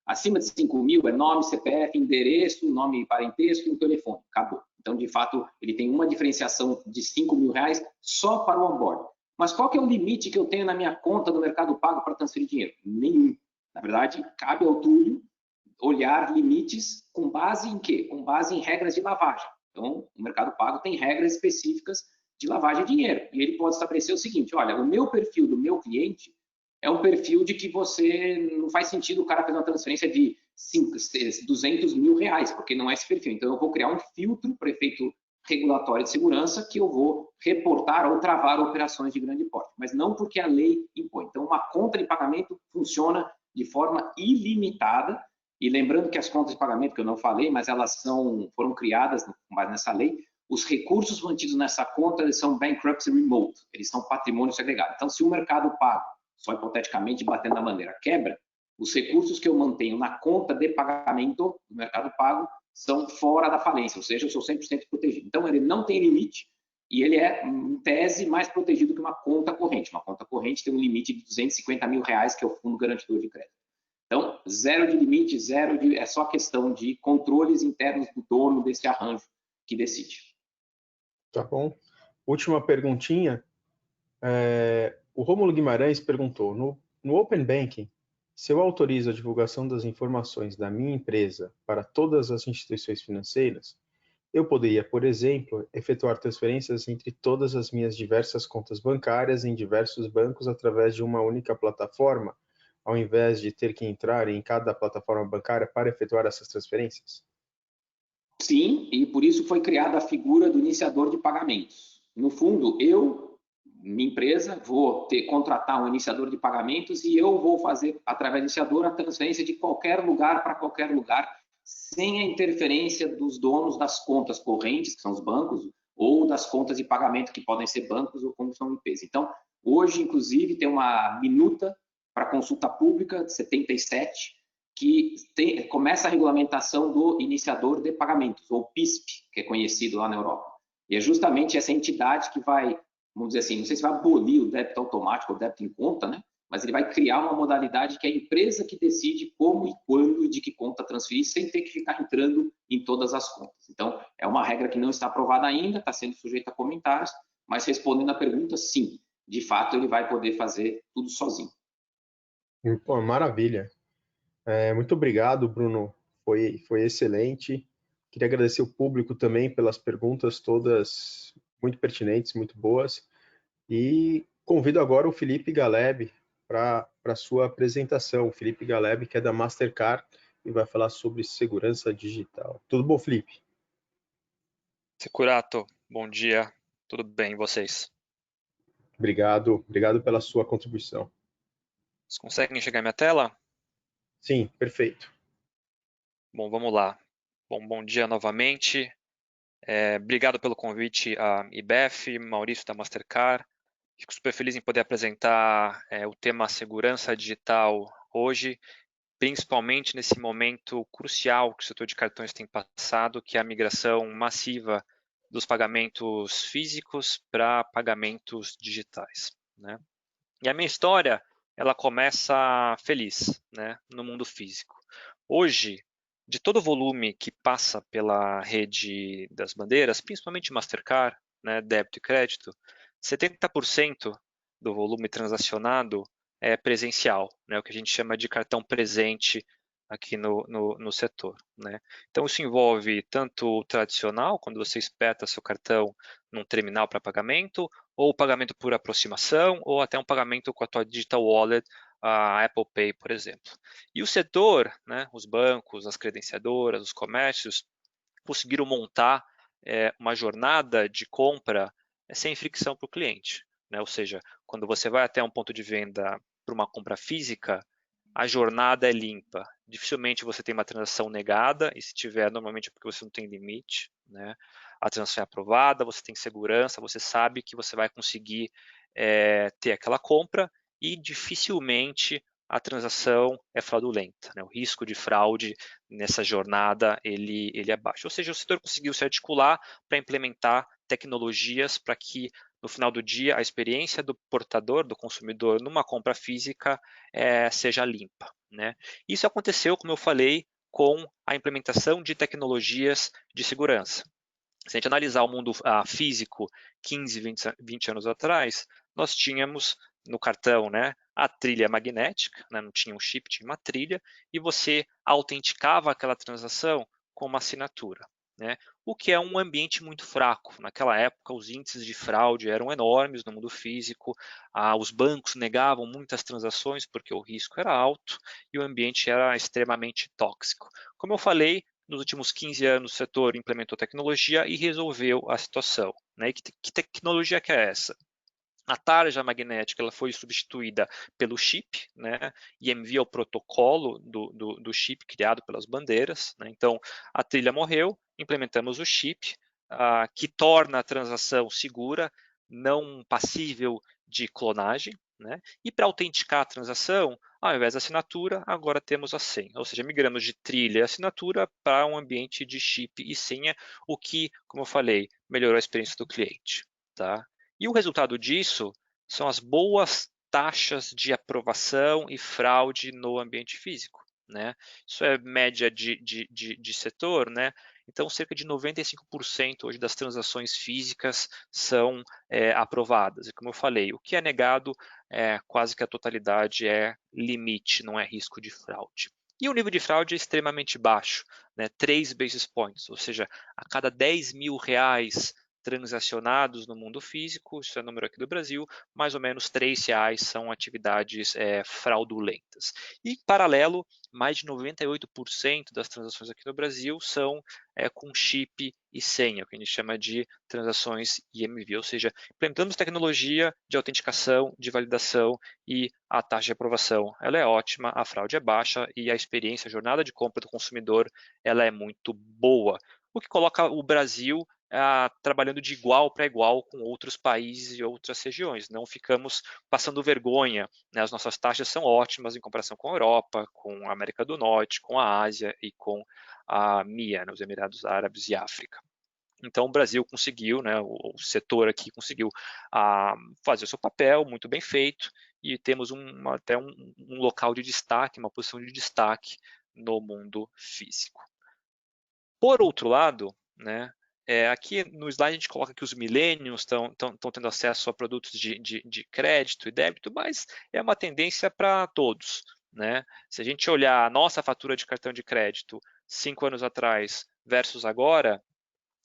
Acima de 5 mil é nome, CPF, endereço, nome parentesco e um telefone. Acabou. Então, de fato, ele tem uma diferenciação de R$5.000 só para o onboarding. Mas qual que é o limite que eu tenho na minha conta do Mercado Pago para transferir dinheiro? Nenhum. Na verdade, cabe ao Túlio olhar limites com base em quê? Com base em regras de lavagem. Então, o Mercado Pago tem regras específicas de lavagem de dinheiro. E ele pode estabelecer o seguinte, olha, o meu perfil do meu cliente é um perfil de que você não faz sentido o cara fazer uma transferência de 200 mil reais, porque não é esse perfil. Então, eu vou criar um filtro para efeito regulatório de segurança que eu vou reportar ou travar operações de grande porte, mas não porque a lei impõe. Então, uma conta de pagamento funciona de forma ilimitada, e lembrando que as contas de pagamento, que eu não falei, mas elas foram criadas com base nessa lei, os recursos mantidos nessa conta eles são bankruptcy remote, eles são patrimônio segregado. Então, se o Mercado Pago, só hipoteticamente batendo na bandeira, quebra, os recursos que eu mantenho na conta de pagamento do Mercado Pago são fora da falência, ou seja, eu sou 100% protegido. Então, ele não tem limite e ele é, em tese, mais protegido que uma conta corrente. Uma conta corrente tem um limite de R$250 mil, que é o fundo garantidor de crédito. Então, zero de limite, é só questão de controles internos do dono desse arranjo que decide. Tá bom. Última perguntinha. O Rômulo Guimarães perguntou, no Open Banking, se eu autorizo a divulgação das informações da minha empresa para todas as instituições financeiras, eu poderia, por exemplo, efetuar transferências entre todas as minhas diversas contas bancárias em diversos bancos através de uma única plataforma, ao invés de ter que entrar em cada plataforma bancária para efetuar essas transferências? Sim, e por isso foi criada a figura do iniciador de pagamentos. No fundo, minha empresa, vou contratar um iniciador de pagamentos e eu vou fazer, através do iniciador, a transferência de qualquer lugar para qualquer lugar, sem a interferência dos donos das contas correntes, que são os bancos, ou das contas de pagamento, que podem ser bancos ou como são empresas. Então, hoje, inclusive, tem uma minuta para consulta pública, de 77, que começa a regulamentação do iniciador de pagamentos, ou PISP, que é conhecido lá na Europa. E é justamente essa entidade que vai, vamos dizer assim, não sei se vai abolir o débito automático ou débito em conta, né? Mas ele vai criar uma modalidade que é a empresa que decide como e quando e de que conta transferir, sem ter que ficar entrando em todas as contas. Então, é uma regra que não está aprovada ainda, está sendo sujeita a comentários, mas respondendo à pergunta, sim, de fato ele vai poder fazer tudo sozinho. Pô, maravilha. Muito obrigado, Bruno. Foi excelente. Queria agradecer o público também pelas perguntas todas muito pertinentes, muito boas. E convido agora o Felipe Galeb para a sua apresentação. O Felipe Galeb, que é da Mastercard e vai falar sobre segurança digital. Tudo bom, Felipe? Securato, bom dia. Tudo bem, e vocês? Obrigado pela sua contribuição. Vocês conseguem enxergar minha tela? Sim, perfeito. Bom, vamos lá. Bom dia novamente. Obrigado pelo convite a IBEF, Maurício da Mastercard. Fico super feliz em poder apresentar o tema segurança digital hoje, principalmente nesse momento crucial que o setor de cartões tem passado, que é a migração massiva dos pagamentos físicos para pagamentos digitais, né? E a minha história, ela começa feliz, né, no mundo físico. Hoje, de todo o volume que passa pela rede das bandeiras, principalmente Mastercard, né, débito e crédito, 70% do volume transacionado é presencial, né, o que a gente chama de cartão presente aqui no setor, né? Então, isso envolve tanto o tradicional, quando você espeta seu cartão num terminal para pagamento, ou pagamento por aproximação, ou até um pagamento com a tua digital wallet, a Apple Pay, por exemplo. E o setor, né, os bancos, as credenciadoras, os comércios, conseguiram montar uma jornada de compra sem fricção para o cliente, né? Ou seja, quando você vai até um ponto de venda para uma compra física, a jornada é limpa. Dificilmente você tem uma transação negada, e se tiver, normalmente é porque você não tem limite, né? A transação é aprovada, você tem segurança, você sabe que você vai conseguir ter aquela compra e dificilmente a transação é fraudulenta, né? O risco de fraude nessa jornada ele é baixo. Ou seja, o setor conseguiu se articular para implementar tecnologias para que no final do dia a experiência do portador, do consumidor numa compra física seja limpa, né? Isso aconteceu, como eu falei, com a implementação de tecnologias de segurança. Se a gente analisar o mundo físico 15, 20 anos atrás, nós tínhamos no cartão, né, a trilha magnética, né, não tinha um chip, tinha uma trilha, e você autenticava aquela transação com uma assinatura, né? O que é um ambiente muito fraco. Naquela época, os índices de fraude eram enormes no mundo físico, os bancos negavam muitas transações porque o risco era alto e o ambiente era extremamente tóxico. Como eu falei, nos últimos 15 anos o setor implementou tecnologia e resolveu a situação, né? E que tecnologia que é essa? A tarja magnética ela foi substituída pelo chip, né? IMV é o protocolo do chip criado pelas bandeiras, né? Então, a trilha morreu, implementamos o chip, que torna a transação segura, não passível de clonagem, né? E para autenticar a transação, ao invés da assinatura, agora temos a senha. Ou seja, migramos de trilha e assinatura para um ambiente de chip e senha, o que, como eu falei, melhorou a experiência do cliente, tá? E o resultado disso são as boas taxas de aprovação e fraude no ambiente físico, né? Isso é média de setor, né? Então, cerca de 95% hoje das transações físicas são aprovadas. E como eu falei, o que é negado, quase que a totalidade é limite, não é risco de fraude. E o nível de fraude é extremamente baixo, né? 3 basis points, ou seja, a cada 10 mil reais transacionados no mundo físico, isso é o número aqui do Brasil, mais ou menos R$3 são atividades fraudulentas. E, em paralelo, mais de 98% das transações aqui no Brasil são com chip e senha, o que a gente chama de transações IMV, ou seja, implementamos tecnologia de autenticação, de validação e a taxa de aprovação ela é ótima, a fraude é baixa e a experiência, a jornada de compra do consumidor ela é muito boa, o que coloca o Brasil trabalhando de igual para igual com outros países e outras regiões. Não ficamos passando vergonha, né? As nossas taxas são ótimas em comparação com a Europa, com a América do Norte, com a Ásia e com a MIA, né? Os Emirados Árabes e África. Então o Brasil conseguiu, né, o setor aqui conseguiu fazer o seu papel muito bem feito e temos até um local de destaque, uma posição de destaque no mundo físico. Por outro lado, né, aqui no slide a gente coloca que os millennials estão tendo acesso a produtos de crédito e débito, mas é uma tendência para todos, né? Se a gente olhar a nossa fatura de cartão de crédito 5 anos atrás versus agora,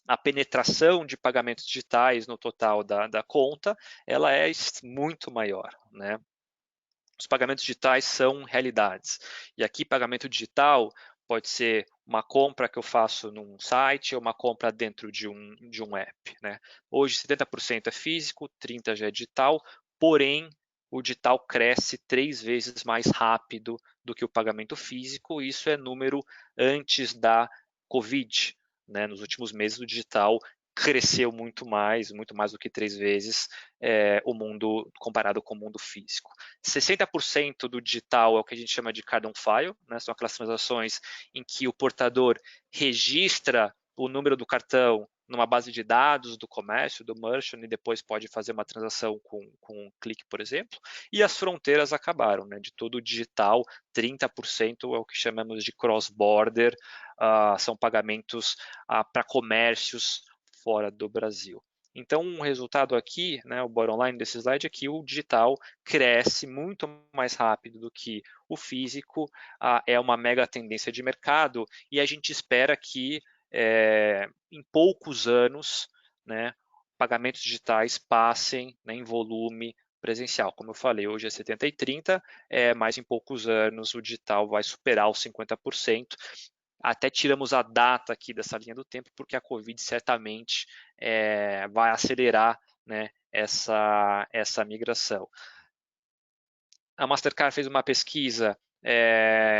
a penetração de pagamentos digitais no total da conta, ela é muito maior, né? Os pagamentos digitais são realidades. E aqui, pagamento digital pode ser uma compra que eu faço num site ou uma compra dentro de um app, né? Hoje, 70% é físico, 30% já é digital, porém, o digital cresce 3 vezes mais rápido do que o pagamento físico. Isso é número antes da Covid, né? Nos últimos meses, o digital cresceu muito mais do que 3 vezes o mundo comparado com o mundo físico. 60% do digital é o que a gente chama de card on file, né? São aquelas transações em que o portador registra o número do cartão numa base de dados do comércio, do merchant, e depois pode fazer uma transação com um clique, por exemplo. E as fronteiras acabaram, né? De todo o digital, 30% é o que chamamos de cross-border, são pagamentos para comércios fora do Brasil. Então, um resultado aqui, né, o bottom line desse slide é que o digital cresce muito mais rápido do que o físico, é uma mega tendência de mercado e a gente espera que em poucos anos, né, pagamentos digitais passem, né, em volume presencial. Como eu falei, hoje é 70 e 30, mas em poucos anos o digital vai superar os 50%. Até tiramos a data aqui dessa linha do tempo, porque a Covid certamente vai acelerar, né, essa migração. A Mastercard fez uma pesquisa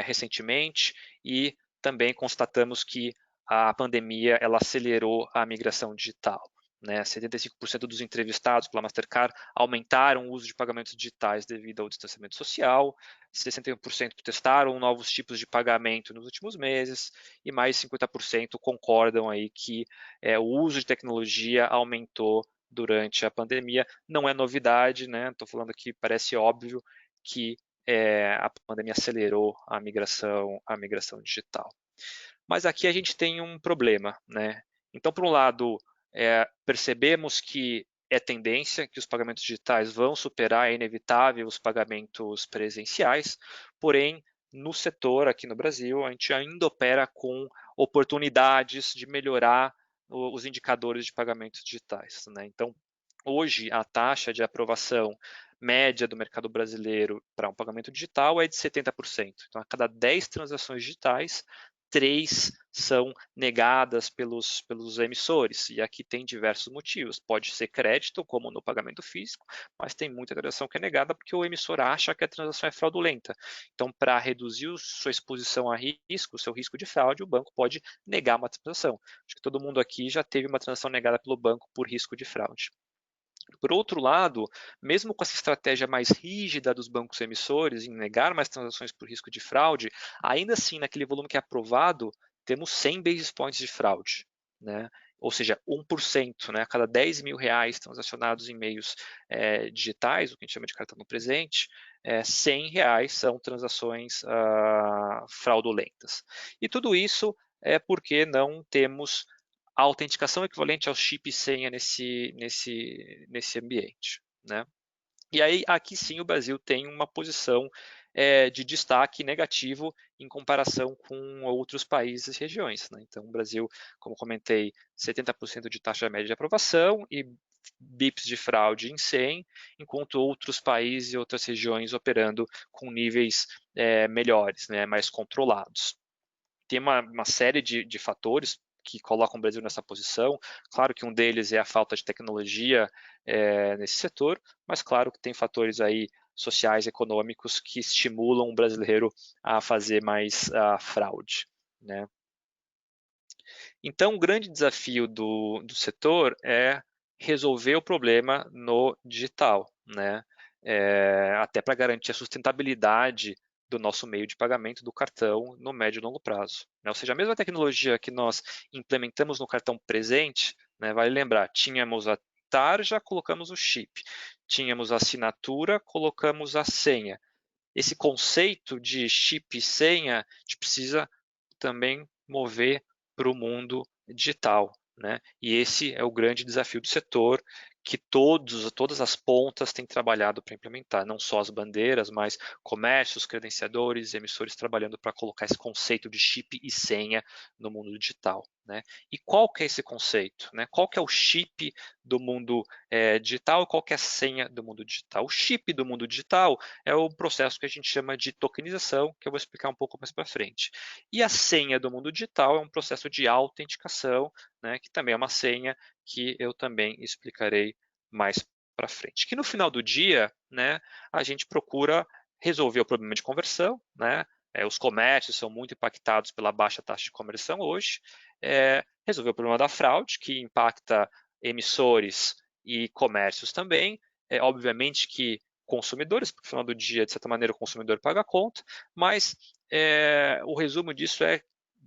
recentemente e também constatamos que a pandemia ela acelerou a migração digital. Né? 75% dos entrevistados pela Mastercard aumentaram o uso de pagamentos digitais devido ao distanciamento social, 61% testaram novos tipos de pagamento nos últimos meses e mais de 50% concordam aí que o uso de tecnologia aumentou durante a pandemia. Não é novidade, né? Estou falando aqui, parece óbvio que a pandemia acelerou a migração digital. Mas aqui a gente tem um problema, né? Então, por um lado, percebemos que é tendência que os pagamentos digitais vão superar, é inevitável, os pagamentos presenciais, porém, no setor aqui no Brasil, a gente ainda opera com oportunidades de melhorar os indicadores de pagamentos digitais, né? Então, hoje, a taxa de aprovação média do mercado brasileiro para um pagamento digital é de 70%. Então, a cada 10 transações digitais, 3 são negadas pelos emissores. E aqui tem diversos motivos. Pode ser crédito, como no pagamento físico, mas tem muita transação que é negada porque o emissor acha que a transação é fraudulenta. Então, para reduzir sua exposição a risco, seu risco de fraude, o banco pode negar uma transação. Acho que todo mundo aqui já teve uma transação negada pelo banco por risco de fraude. Por outro lado, mesmo com essa estratégia mais rígida dos bancos emissores em negar mais transações por risco de fraude, ainda assim, naquele volume que é aprovado, temos 100 basis points de fraude, né? Ou seja, 1%, né? A cada 10 mil reais transacionados em meios digitais, o que a gente chama de cartão no presente, 100 reais são transações fraudulentas. E tudo isso é porque não temos a autenticação equivalente ao chip e senha nesse ambiente, né? E aí, aqui sim, o Brasil tem uma posição de destaque negativo em comparação com outros países e regiões, né? Então, o Brasil, como comentei, 70% de taxa média de aprovação e bips de fraude em 100, enquanto outros países e outras regiões operando com níveis melhores, né, mais controlados. Tem uma série de fatores que colocam o Brasil nessa posição. Claro que um deles é a falta de tecnologia nesse setor, mas claro que tem fatores aí sociais, econômicos que estimulam o brasileiro a fazer mais fraude, né? Então, o grande desafio do setor é resolver o problema no digital, né? Até para garantir a sustentabilidade do nosso meio de pagamento do cartão no médio e longo prazo, né? Ou seja, a mesma tecnologia que nós implementamos no cartão presente, né, vale lembrar, tínhamos a tarja, colocamos o chip, tínhamos a assinatura, colocamos a senha. Esse conceito de chip e senha, a gente precisa também mover para o mundo digital, né? E esse é o grande desafio do setor, que todas as pontas têm trabalhado para implementar, não só as bandeiras, mas comércios, credenciadores, emissores trabalhando para colocar esse conceito de chip e senha no mundo digital, né? E qual que é esse conceito, né? Qual que é o chip do mundo digital e qual que é a senha do mundo digital? O chip do mundo digital é o processo que a gente chama de tokenização, que eu vou explicar um pouco mais para frente. E a senha do mundo digital é um processo de autenticação, né, que também é uma senha que eu também explicarei mais para frente. Que no final do dia, né, a gente procura resolver o problema de conversão, né? Os comércios são muito impactados pela baixa taxa de conversão hoje. Resolver o problema da fraude, que impacta emissores e comércios também. Obviamente que consumidores, porque no final do dia, de certa maneira, o consumidor paga a conta, mas o resumo disso é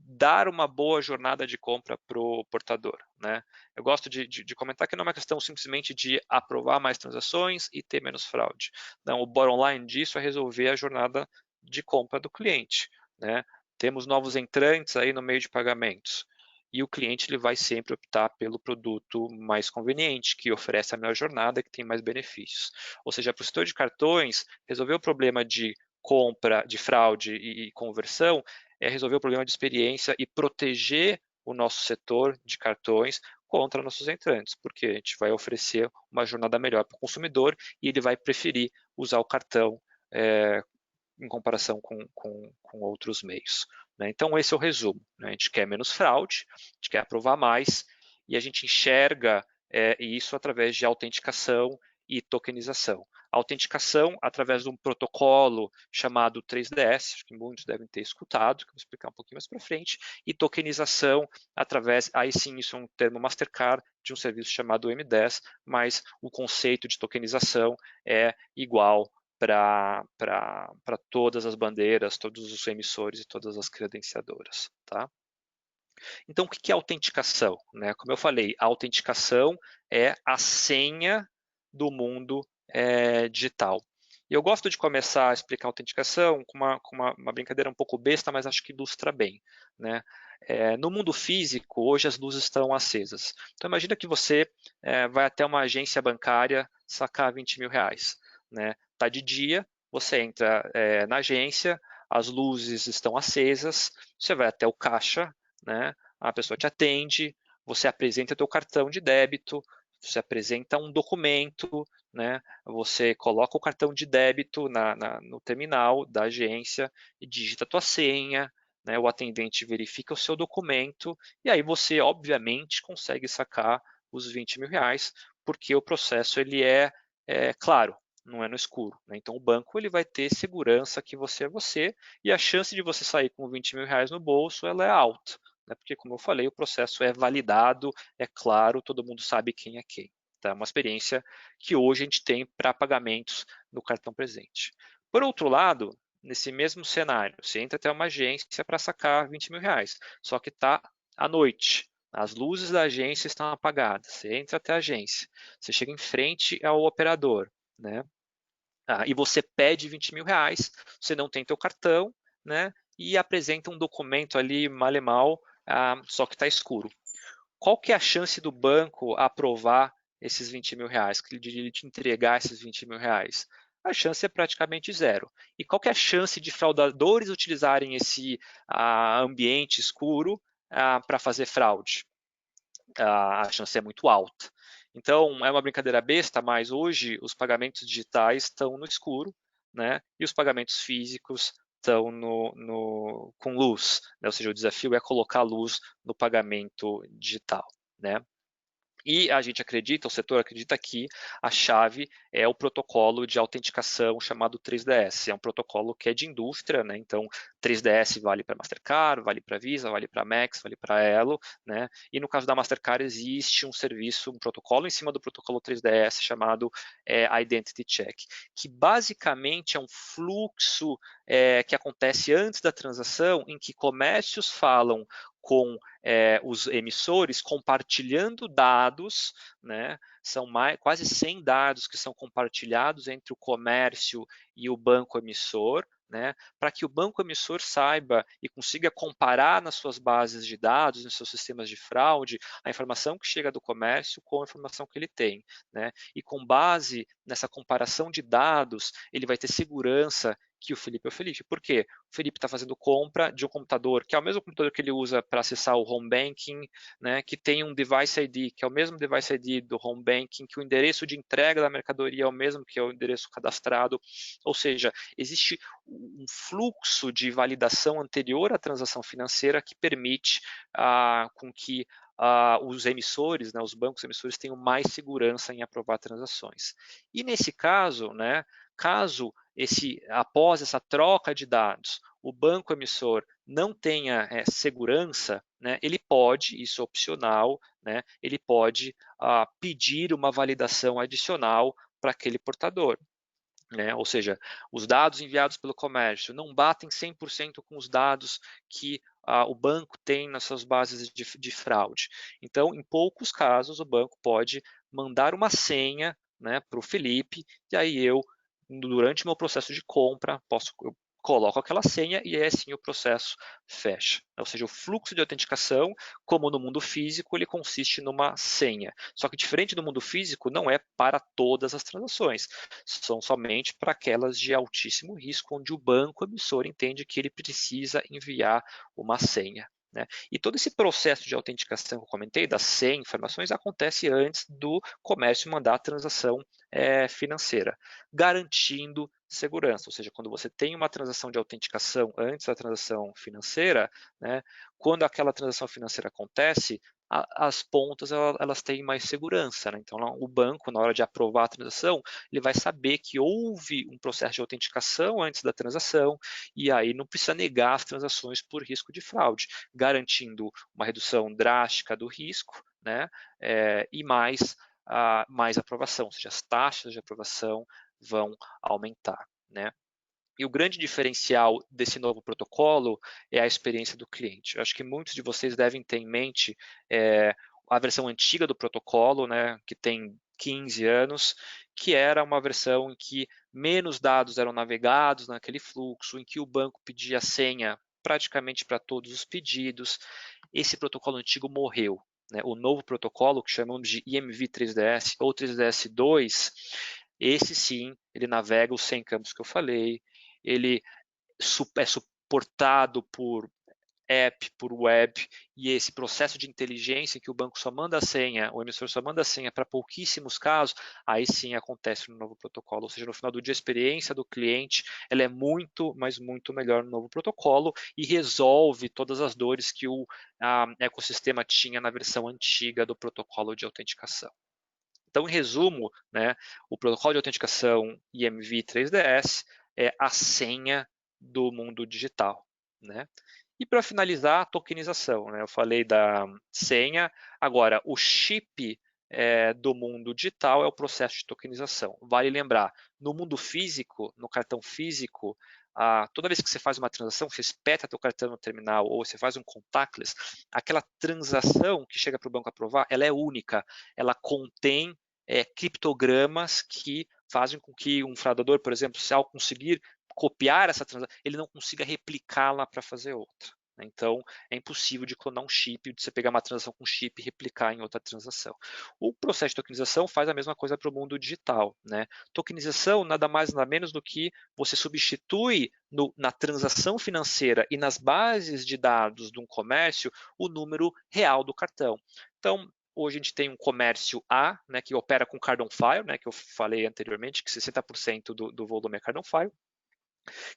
dar uma boa jornada de compra para o portador, né? Eu gosto de comentar que não é uma questão simplesmente de aprovar mais transações e ter menos fraude. Não, o bottom line disso é resolver a jornada de compra do cliente, né? Temos novos entrantes aí no meio de pagamentos. e o cliente ele vai sempre optar pelo produto mais conveniente, que oferece a melhor jornada, que tem mais benefícios. Ou seja, para o setor de cartões, resolver o problema de compra, de fraude e conversão é resolver o problema de experiência e proteger o nosso setor de cartões contra nossos entrantes, porque a gente vai oferecer uma jornada melhor para o consumidor e ele vai preferir usar o cartão em comparação com outros meios. Né? Então, esse é o resumo. Né? A gente quer menos fraude, a gente quer aprovar mais e a gente enxerga isso através de autenticação e tokenização. Autenticação através de um protocolo chamado 3DS, acho que muitos devem ter escutado, que eu vou explicar um pouquinho mais para frente, e tokenização através, aí sim, isso é um termo Mastercard, de um serviço chamado M10, mas o conceito de tokenização é igual para todas as bandeiras, todos os emissores e todas as credenciadoras. Tá? Então, o que é autenticação? Né? Como eu falei, a autenticação é a senha do mundo digital. E eu gosto de começar a explicar a autenticação com uma brincadeira um pouco besta, mas acho que ilustra bem. Né? No mundo físico, hoje as luzes estão acesas. Então, imagina que você vai até uma agência bancária sacar 20 mil reais. Né? Tá de dia, você entra na agência, as luzes estão acesas, você vai até o caixa, né? A pessoa te atende, você apresenta teu cartão de débito, você apresenta um documento, né? Você coloca o cartão de débito no terminal da agência e digita a tua senha, né? O atendente verifica o seu documento e aí você, obviamente, consegue sacar os 20 mil reais, porque o processo ele é claro, não é no escuro. Né? Então o banco ele vai ter segurança que você é você e a chance de você sair com 20 mil reais no bolso ela é alta. Né? Porque, como eu falei, o processo é validado, é claro, todo mundo sabe quem é quem. Tá? É uma experiência que hoje a gente tem para pagamentos no cartão presente. Por outro lado, nesse mesmo cenário, você entra até uma agência para sacar 20 mil reais, só que está à noite. As luzes da agência estão apagadas. Você entra até a agência, você chega em frente ao operador, né? E você pede 20 mil reais, você não tem teu cartão, né? E apresenta um documento ali, mal e mal, só que está escuro. Qual que é a chance do banco aprovar esses 20 mil reais, de ele te entregar esses 20 mil reais? A chance é praticamente zero. E qual que é a chance de fraudadores utilizarem esse ambiente escuro para fazer fraude? A chance é muito alta. Então, é uma brincadeira besta, mas hoje os pagamentos digitais estão no escuro, né? E os pagamentos físicos estão com luz, né? Ou seja, o desafio é colocar luz no pagamento digital, né? E a gente acredita, o setor acredita que a chave é o protocolo de autenticação chamado 3DS. É um protocolo que é de indústria, né? Então 3DS vale para Mastercard, vale para Visa, vale para Amex, vale para Elo, né? E no caso da Mastercard existe um serviço, um protocolo em cima do protocolo 3DS chamado Identity Check, que basicamente é um fluxo que acontece antes da transação, em que comércios falam com os emissores compartilhando dados, né? São quase 100 dados que são compartilhados entre o comércio e o banco emissor, né? Para que o banco emissor saiba e consiga comparar nas suas bases de dados, nos seus sistemas de fraude, a informação que chega do comércio com a informação que ele tem. Né? E com base nessa comparação de dados, ele vai ter segurança que o Felipe é o Felipe. Por quê? O Felipe está fazendo compra de um computador, que é o mesmo computador que ele usa para acessar o home banking, né, que tem um device ID, que é o mesmo device ID do home banking, que o endereço de entrega da mercadoria é o mesmo que é o endereço cadastrado. Ou seja, existe um fluxo de validação anterior à transação financeira que permite com que os emissores, né, os bancos emissores tenham mais segurança em aprovar transações. E nesse caso, né, caso após essa troca de dados, o banco emissor não tenha segurança, né, ele pode, isso é opcional, né, ele pode pedir uma validação adicional para aquele portador. Né? Ou seja, os dados enviados pelo comércio não batem 100% com os dados que o banco tem nas suas bases de fraude. Então, em poucos casos, o banco pode mandar uma senha, né, para o Felipe, e aí eu, durante o meu processo de compra, posso coloco aquela senha e aí sim o processo fecha. Ou seja, o fluxo de autenticação, como no mundo físico, ele consiste numa senha. Só que diferente do mundo físico, não é para todas as transações, são somente para aquelas de altíssimo risco, onde o banco emissor entende que ele precisa enviar uma senha. Né? E todo esse processo de autenticação que eu comentei, das 100 informações, acontece antes do comércio mandar a transação financeira, garantindo segurança. Ou seja, quando você tem uma transação de autenticação antes da transação financeira, né, quando aquela transação financeira acontece, as pontas elas têm mais segurança. Né? Então, o banco, na hora de aprovar a transação, ele vai saber que houve um processo de autenticação antes da transação e aí não precisa negar as transações por risco de fraude, garantindo uma redução drástica do risco, né? E mais aprovação, ou seja, as taxas de aprovação vão aumentar. Né? E o grande diferencial desse novo protocolo é a experiência do cliente. Eu acho que muitos de vocês devem ter em mente a versão antiga do protocolo, né, que tem 15 anos, que era uma versão em que menos dados eram navegados naquele fluxo, em que o banco pedia senha praticamente para todos os pedidos. Esse protocolo antigo morreu. Né? O novo protocolo, que chamamos de EMV3DS ou 3DS2, esse sim, ele navega os 100 campos que eu falei, ele é suportado por app, por web, e esse processo de inteligência em que o banco só manda a senha, o emissor só manda a senha para pouquíssimos casos, aí sim acontece no novo protocolo. Ou seja, no final do dia, a experiência do cliente ela é muito, mas muito melhor no novo protocolo e resolve todas as dores que o ecossistema tinha na versão antiga do protocolo de autenticação. Então, em resumo, né, o protocolo de autenticação EMV3DS é a senha do mundo digital. Né? E para finalizar, a tokenização. Né? Eu falei da senha, agora o chip do mundo digital é o processo de tokenização. Vale lembrar, no mundo físico, no cartão físico, toda vez que você faz uma transação, você espeta teu cartão no terminal ou você faz um contactless, aquela transação que chega para o banco aprovar, ela é única, ela contém criptogramas que fazem com que um fraudador, por exemplo, se ao conseguir copiar essa transação, ele não consiga replicá-la para fazer outra. Então, é impossível de clonar um chip, de você pegar uma transação com chip e replicar em outra transação. O processo de tokenização faz a mesma coisa para o mundo digital. Né? Tokenização nada mais nada menos do que você substitui na transação financeira e nas bases de dados de um comércio o número real do cartão. Então, hoje a gente tem um comércio A, né, que opera com card on file, né, que eu falei anteriormente, que 60% do volume é card on file,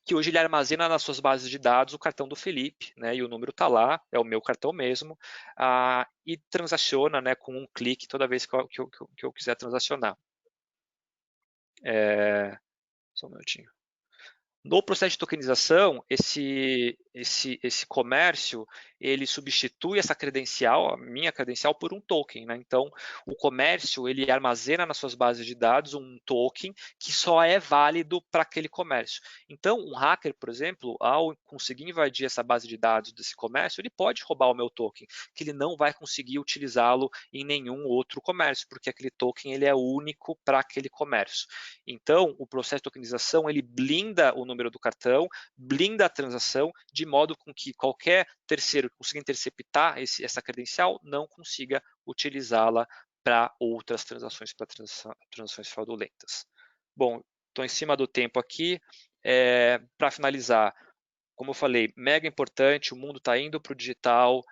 que hoje ele armazena nas suas bases de dados o cartão do Felipe, né, e o número está lá, é o meu cartão mesmo, e transaciona, né, com um clique toda vez que eu quiser transacionar. Só um minutinho. No processo de tokenização, esse comércio, ele substitui essa credencial, a minha credencial, por um token. Né? Então, o comércio, ele armazena nas suas bases de dados um token que só é válido para aquele comércio. Então, um hacker, por exemplo, ao conseguir invadir essa base de dados desse comércio, ele pode roubar o meu token, que ele não vai conseguir utilizá-lo em nenhum outro comércio, porque aquele token ele é único para aquele comércio. Então, o processo de tokenização, ele blinda o número do cartão, blinda a transação, de modo com que qualquer terceiro que consiga interceptar essa credencial não consiga utilizá-la para outras transações, para transações fraudulentas. Bom, estou em cima do tempo aqui. Para finalizar, como eu falei, mega importante, o mundo está indo para o digital,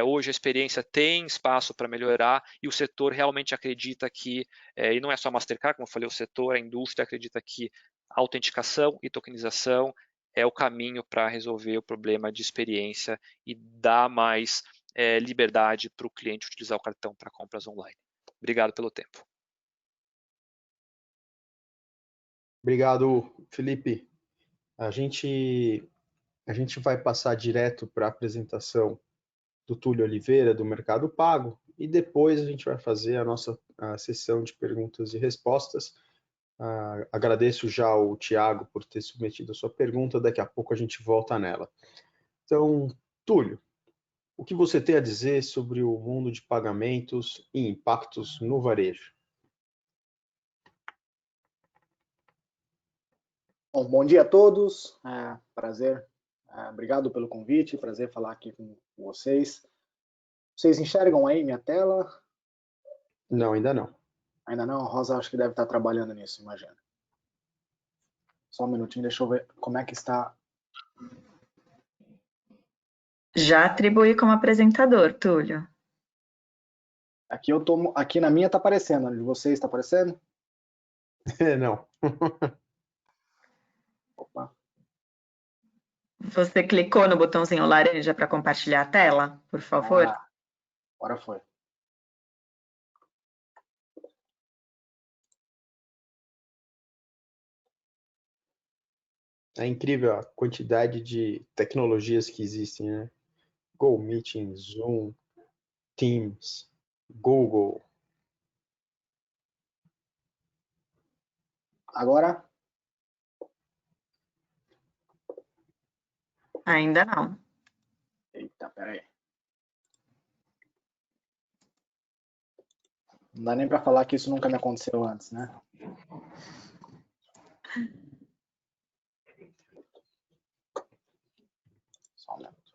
hoje a experiência tem espaço para melhorar e o setor realmente acredita que, e não é só a Mastercard, como eu falei, o setor, a indústria acredita que a autenticação e tokenização é o caminho para resolver o problema de experiência e dar mais liberdade para o cliente utilizar o cartão para compras online. Obrigado pelo tempo. Obrigado, Felipe. A gente vai passar direto para a apresentação do Túlio Oliveira, do Mercado Pago, e depois a gente vai fazer a nossa sessão de perguntas e respostas. Agradeço já ao Tiago por ter submetido a sua pergunta, daqui a pouco a gente volta nela. Então, Túlio, o que você tem a dizer sobre o mundo de pagamentos e impactos no varejo? Bom dia a todos, prazer, obrigado pelo convite, prazer falar aqui com vocês. Vocês enxergam aí minha tela? Não, ainda não. Ainda não? A Rosa acho que deve estar trabalhando nisso, imagino. Só um minutinho, deixa eu ver como é que está. Já atribuí como apresentador, Túlio. Aqui na minha está aparecendo, de vocês está aparecendo? Não. Opa. Você clicou no botãozinho laranja para compartilhar a tela, por favor? Agora foi. É incrível a quantidade de tecnologias que existem, né? Go Meeting, Zoom, Teams, Google. Agora? Ainda não. Eita, peraí. Não dá nem para falar que isso nunca me aconteceu antes, né? Só um minuto.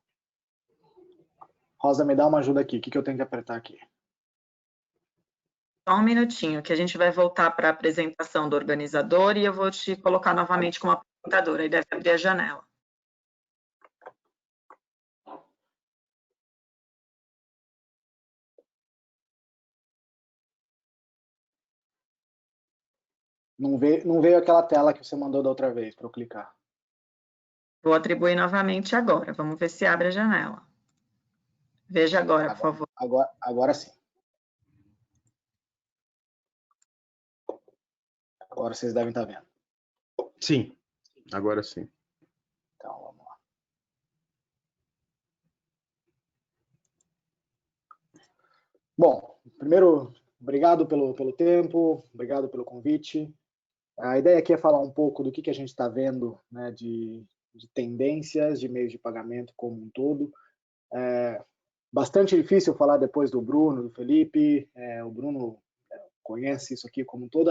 Rosa, me dá uma ajuda aqui. O que eu tenho que apertar aqui? Só um minutinho, que a gente vai voltar para a apresentação do organizador e eu vou te colocar novamente como apresentador. Aí deve abrir a janela. Não veio aquela tela que você mandou da outra vez para eu clicar. Vou atribuir novamente agora. Vamos ver se abre a janela. Veja agora, por favor. Agora sim. Agora vocês devem estar vendo. Sim, agora sim. Então, vamos lá. Bom, primeiro, obrigado pelo tempo, obrigado pelo convite. A ideia aqui é falar um pouco do que a gente está vendo, né, de tendências de meios de pagamento como um todo. Bastante difícil falar depois do Bruno, do Felipe. O Bruno conhece isso aqui como um todo.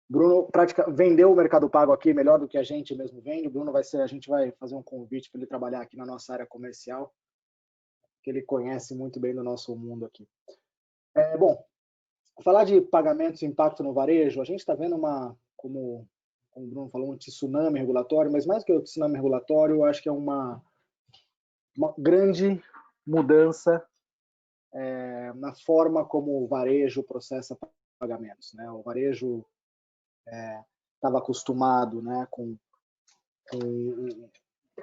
Bruno vendeu o Mercado Pago aqui melhor do que a gente mesmo vende. O Bruno a gente vai fazer um convite para ele trabalhar aqui na nossa área comercial, que ele conhece muito bem do nosso mundo aqui. Bom, falar de pagamentos e impacto no varejo, a gente está vendo como o Bruno falou, um tsunami regulatório, mas mais que o tsunami regulatório, eu acho que é uma grande mudança na forma como o varejo processa pagamentos, né? O varejo estava acostumado, né, com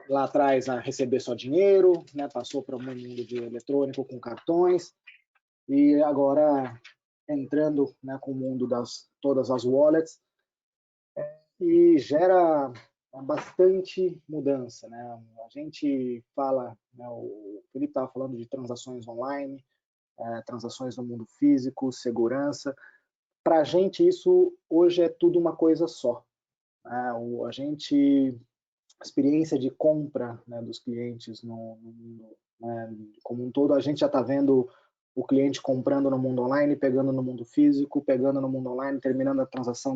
lá atrás a receber só dinheiro, né, passou para o mundo de eletrônico com cartões e agora entrando, né, com o mundo das todas as wallets e gera bastante mudança, né? A gente fala, né, o Felipe estava falando de transações online, transações no mundo físico, segurança. Para a gente isso hoje é tudo uma coisa só. A experiência de compra, né, dos clientes no mundo, né, como um todo, a gente já está vendo o cliente comprando no mundo online, pegando no mundo físico, pegando no mundo online, terminando a transação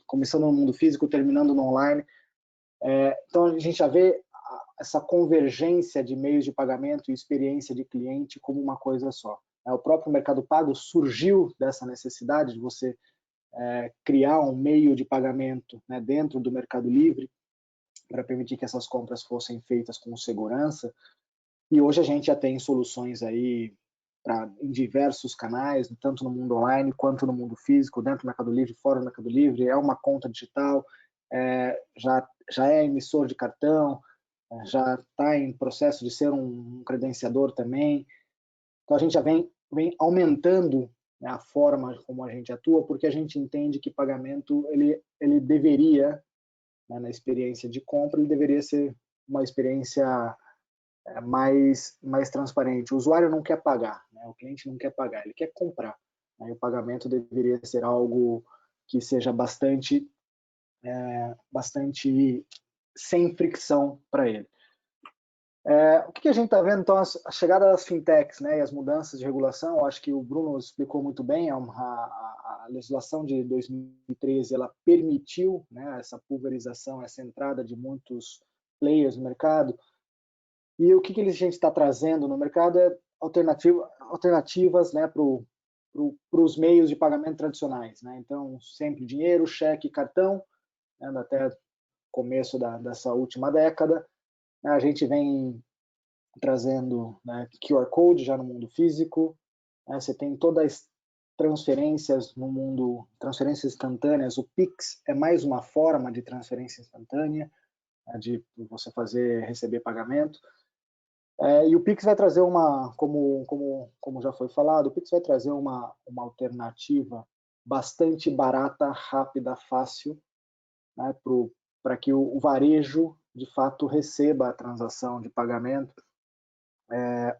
começando no mundo físico, terminando no online. Então a gente já vê essa convergência de meios de pagamento e experiência de cliente como uma coisa só. O próprio Mercado Pago surgiu dessa necessidade de você criar um meio de pagamento, né, dentro do Mercado Livre para permitir que essas compras fossem feitas com segurança. E hoje a gente já tem soluções aí em diversos canais, tanto no mundo online quanto no mundo físico, dentro do Mercado Livre, fora do Mercado Livre. É uma conta digital, já é emissor de cartão, já está em processo de ser um credenciador também. Então a gente já vem aumentando, né, a forma como a gente atua, porque a gente entende que pagamento ele deveria, né, na experiência de compra, ele deveria ser uma experiência mais transparente. O usuário não quer pagar, né, o cliente não quer pagar, ele quer comprar. Né, e o pagamento deveria ser algo que seja bastante sem fricção para ele. O que a gente está vendo, então, a chegada das fintechs, né, e as mudanças de regulação, eu acho que o Bruno explicou muito bem, a legislação de 2013, ela permitiu, né, essa pulverização, essa entrada de muitos players no mercado, e o que a gente está trazendo no mercado é alternativas, né, para os meios de pagamento tradicionais, né, então, sempre dinheiro, cheque, cartão, né, até começo dessa última década, a gente vem trazendo, né, QR Code já no mundo físico, né, você tem todas as transferências no mundo, transferências instantâneas, o Pix é mais uma forma de transferência instantânea, né, de você receber pagamento, e o Pix vai trazer como já foi falado, o Pix vai trazer uma alternativa bastante barata, rápida, fácil, né, para que o varejo, de fato, receba a transação de pagamento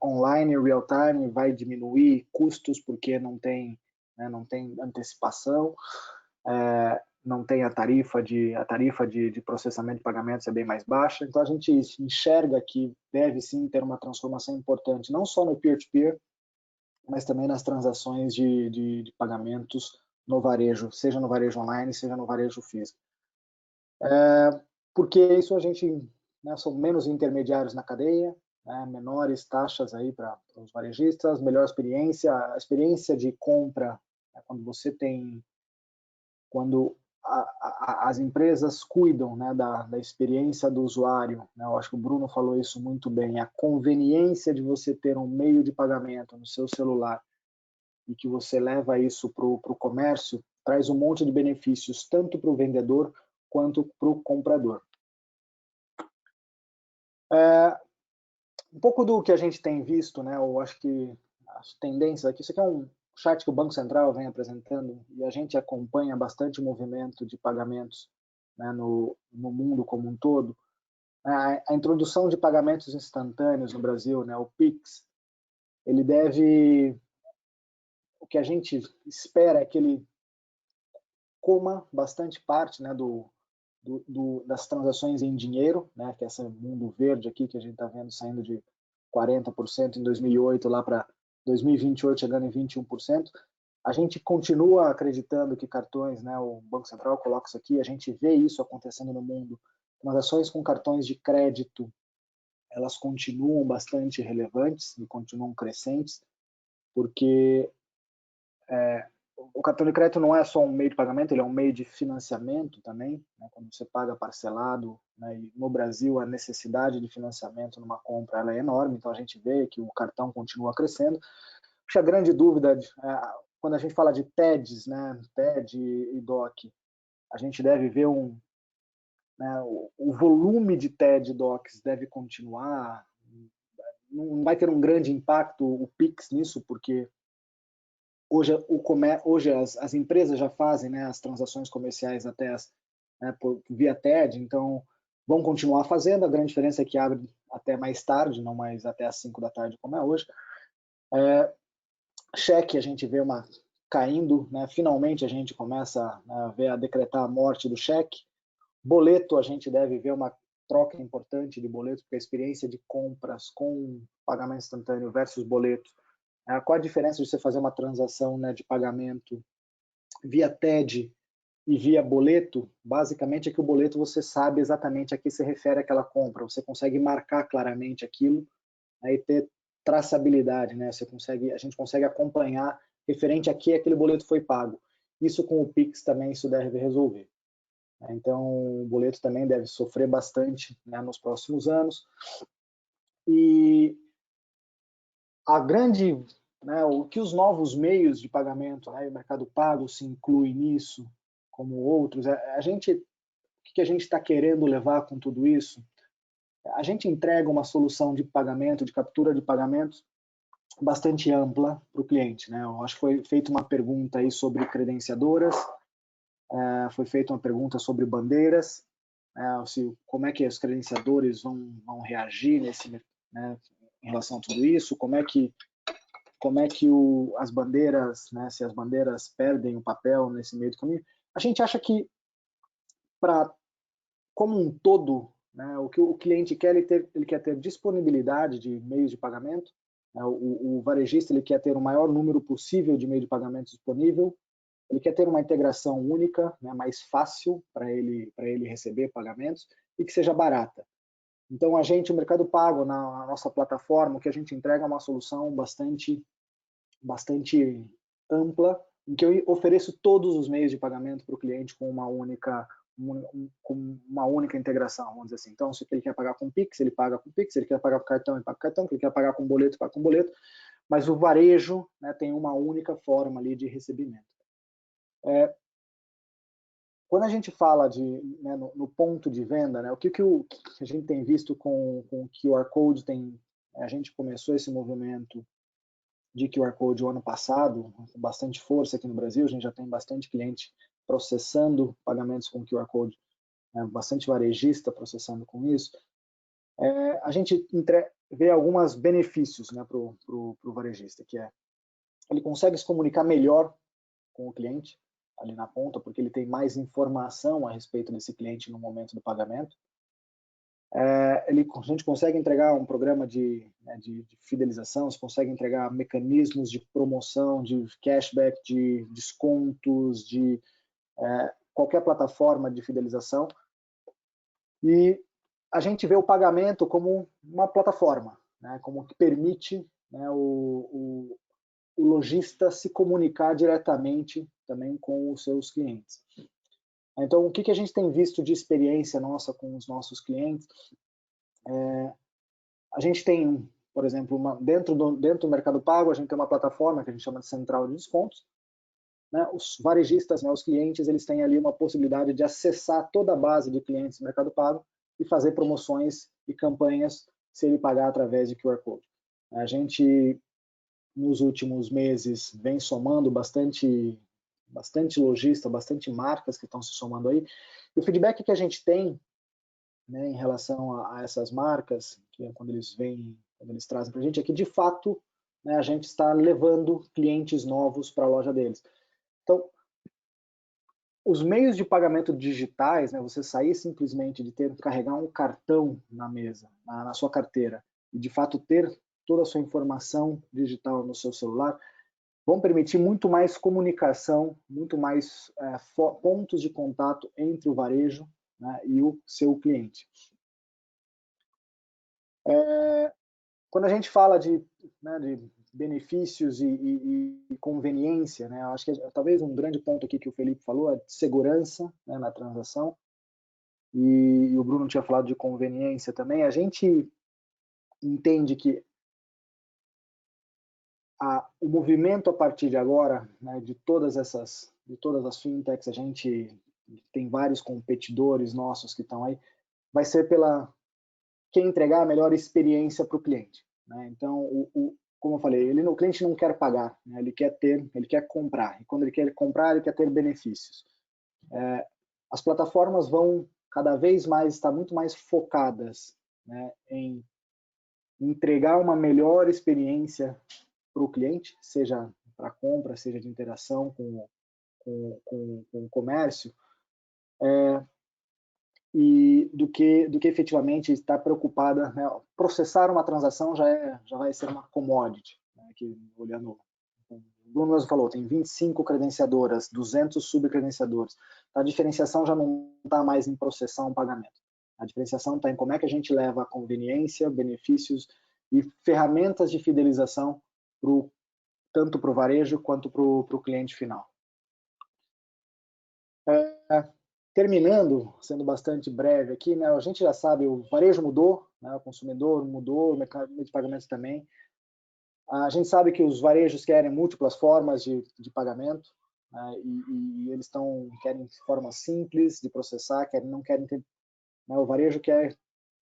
online, real time, vai diminuir custos porque não tem antecipação, não tem a tarifa de processamento de pagamentos é bem mais baixa, então a gente enxerga que deve sim ter uma transformação importante, não só no peer-to-peer, mas também nas transações de pagamentos no varejo, seja no varejo online, seja no varejo físico. Porque isso a gente, né, são menos intermediários na cadeia, né, menores taxas aí para os varejistas, melhor experiência, a experiência de compra, né, quando as empresas cuidam, né, da experiência do usuário, né, eu acho que o Bruno falou isso muito bem, a conveniência de você ter um meio de pagamento no seu celular e que você leva isso para o comércio, traz um monte de benefícios, tanto para o vendedor quanto para o comprador. Um pouco do que a gente tem visto, né, eu acho que as tendências aqui, isso aqui é um chart que o Banco Central vem apresentando e a gente acompanha bastante o movimento de pagamentos, né, no mundo como um todo. A introdução de pagamentos instantâneos no Brasil, né, o Pix, o que a gente espera é que ele coma bastante parte, né, das transações em dinheiro, né, que é esse mundo verde aqui que a gente está vendo saindo de 40% em 2008 lá para 2028 chegando em 21%. A gente continua acreditando que cartões, né, o Banco Central coloca isso aqui, a gente vê isso acontecendo no mundo. Transações com cartões de crédito, elas continuam bastante relevantes e continuam crescentes, porque o cartão de crédito não é só um meio de pagamento, ele é um meio de financiamento também, né, quando você paga parcelado, né, e no Brasil a necessidade de financiamento numa compra ela é enorme, então a gente vê que o cartão continua crescendo. Acho que a grande dúvida, quando a gente fala de TEDs, né, TED e DOC, a gente deve ver né, o volume de TED e DOCs deve continuar, não vai ter um grande impacto o Pix nisso, porque hoje as empresas já fazem, né, as transações comerciais via TED, então vão continuar fazendo, a grande diferença é que abre até mais tarde, não mais até às 5 da tarde como é hoje. Cheque a gente vê caindo, né, finalmente a gente começa a decretar a morte do cheque. Boleto a gente deve ver uma troca importante de boleto, porque a experiência de compras com pagamento instantâneo versus boleto, qual a diferença de você fazer uma transação, né, de pagamento via TED e via boleto? Basicamente é que o boleto você sabe exatamente a que se refere aquela compra, você consegue marcar claramente aquilo, né, e ter traçabilidade, né? A gente consegue acompanhar referente a que aquele boleto foi pago. Isso com o Pix também isso deve resolver. Então o boleto também deve sofrer bastante, né, nos próximos anos. E a grande, né, o que os novos meios de pagamento, né, o Mercado Pago se inclui nisso, como outros, o que a gente está querendo levar com tudo isso? A gente entrega uma solução de pagamento, de captura de pagamentos, bastante ampla para o cliente, né? Eu acho que foi feita uma pergunta aí sobre credenciadoras, foi feita uma pergunta sobre bandeiras, como é que os credenciadores vão reagir né, em relação a tudo isso, como é que as bandeiras, né, se as bandeiras perdem o papel nesse meio do caminho. A gente acha que como um todo, né? O que o cliente quer, ele quer ter disponibilidade de meios de pagamento, né? O varejista ele quer ter o maior número possível de meios de pagamento disponível, ele quer ter uma integração única, né, mais fácil para ele receber pagamentos e que seja barata. Então, o Mercado Pago, na nossa plataforma, o que a gente entrega é uma solução bastante ampla, em que eu ofereço todos os meios de pagamento para o cliente com uma única integração, vamos dizer assim. Então, se ele quer pagar com Pix, ele paga com Pix, se ele quer pagar com cartão, ele paga com cartão, se ele quer pagar com boleto, paga com boleto, mas o varejo, né, tem uma única forma ali de recebimento. Quando a gente fala né, no ponto de venda, né, o que a gente tem visto com o QR Code, a gente começou esse movimento de QR Code o ano passado, com bastante força aqui no Brasil, a gente já tem bastante cliente processando pagamentos com QR Code, né, bastante varejista processando com isso. A gente vê alguns benefícios, né, para o varejista, que é ele consegue se comunicar melhor com o cliente ali na ponta, porque ele tem mais informação a respeito desse cliente no momento do pagamento. A gente consegue entregar um programa de fidelização, você consegue entregar mecanismos de promoção, de cashback, de descontos, de qualquer plataforma de fidelização. E a gente vê o pagamento como uma plataforma, né, como que permite, né, o lojista se comunicar diretamente também com os seus clientes. Então, o que a gente tem visto de experiência nossa com os nossos clientes? A gente tem, por exemplo, dentro do Mercado Pago, a gente tem uma plataforma que a gente chama de central de descontos. Né? Os varejistas, né, os clientes, eles têm ali uma possibilidade de acessar toda a base de clientes do Mercado Pago e fazer promoções e campanhas se ele pagar através de QR Code. A gente, nos últimos meses, vem somando bastante lojista, bastante marcas que estão se somando aí. E o feedback que a gente tem, né, em relação a essas marcas, que é quando eles trazem para a gente, é que de fato, né, a gente está levando clientes novos para a loja deles. Então, os meios de pagamento digitais, né, você sair simplesmente de carregar um cartão na mesa, na sua carteira, e de fato ter toda a sua informação digital no seu celular, vão permitir muito mais comunicação, muito mais pontos de contato entre o varejo, né, e o seu cliente. Quando a gente fala de benefícios e conveniência, né, acho que talvez um grande ponto aqui que o Felipe falou é de segurança, né, na transação, e o Bruno tinha falado de conveniência também. A gente entende que o movimento a partir de agora, né, de todas as fintechs, a gente tem vários competidores nossos que estão aí, vai ser quem entregar a melhor experiência para o cliente. Né? Então, como eu falei, o cliente não quer pagar, né? Ele quer comprar. E quando ele quer comprar, ele quer ter benefícios. As plataformas vão cada vez mais estar muito mais focadas, né, em entregar uma melhor experiência para o cliente, seja para compra, seja de interação com o comércio, e do que efetivamente estar preocupada, né? Processar uma transação já vai ser uma commodity, né? Que, olhando, o Bruno mesmo falou, tem 25 credenciadoras, 200 subcredenciadores. A diferenciação já não está mais em processar um pagamento. A diferenciação está em como é que a gente leva a conveniência, benefícios e ferramentas de fidelização tanto para o varejo quanto para o cliente final. Terminando, sendo bastante breve aqui, né, a gente já sabe, o varejo mudou, né, o consumidor mudou, o mercado de pagamentos também. A gente sabe que os varejos querem múltiplas formas de pagamento, né, e eles querem formas simples de processar, não querem ter, né, o varejo quer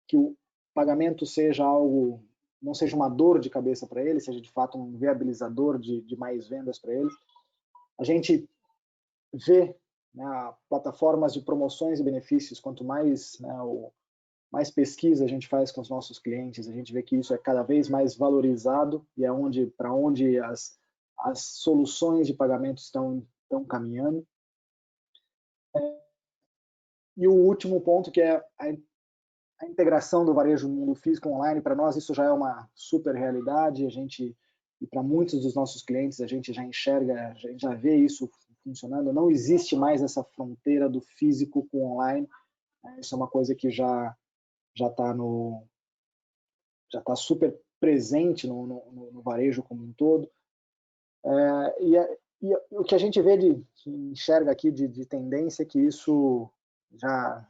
que o pagamento seja algo, não seja uma dor de cabeça para ele, seja de fato um viabilizador de mais vendas para ele. A gente vê, né, plataformas de promoções e benefícios, quanto mais, né, mais pesquisa a gente faz com os nossos clientes, a gente vê que isso é cada vez mais valorizado e é para onde as soluções de pagamento estão caminhando. E o último ponto, que é a integração do varejo no mundo físico online, para nós isso já é uma super realidade, e para muitos dos nossos clientes a gente já enxerga, a gente já vê isso funcionando, não existe mais essa fronteira do físico com o online, isso é uma coisa que já está super presente no varejo como um todo. E o que a gente vê, que enxerga aqui de tendência, é que isso já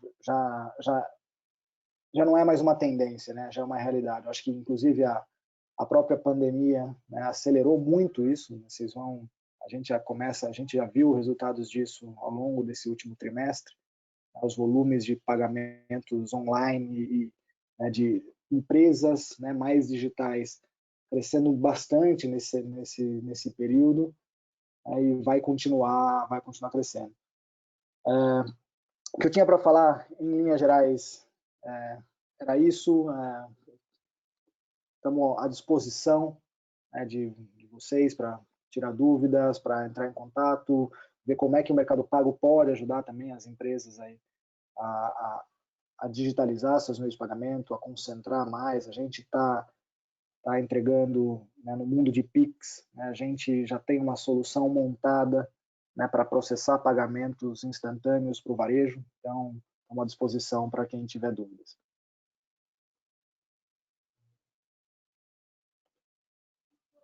não é mais uma tendência, né? Já é uma realidade. Eu acho que, inclusive, a própria pandemia, né, acelerou muito isso. A gente já viu resultados disso ao longo desse último trimestre, né, os volumes de pagamentos online e né, de empresas, né, mais digitais crescendo bastante nesse período, e vai continuar crescendo. O que eu tinha para falar, em linhas gerais, era isso. Estamos à disposição, né, de vocês para tirar dúvidas, para entrar em contato, ver como é que o Mercado Pago pode ajudar também as empresas aí a digitalizar seus meios de pagamento, a concentrar mais. A gente está entregando, né, no mundo de Pix, né, a gente já tem uma solução montada, né, para processar pagamentos instantâneos para o varejo, então estamos à disposição para quem tiver dúvidas.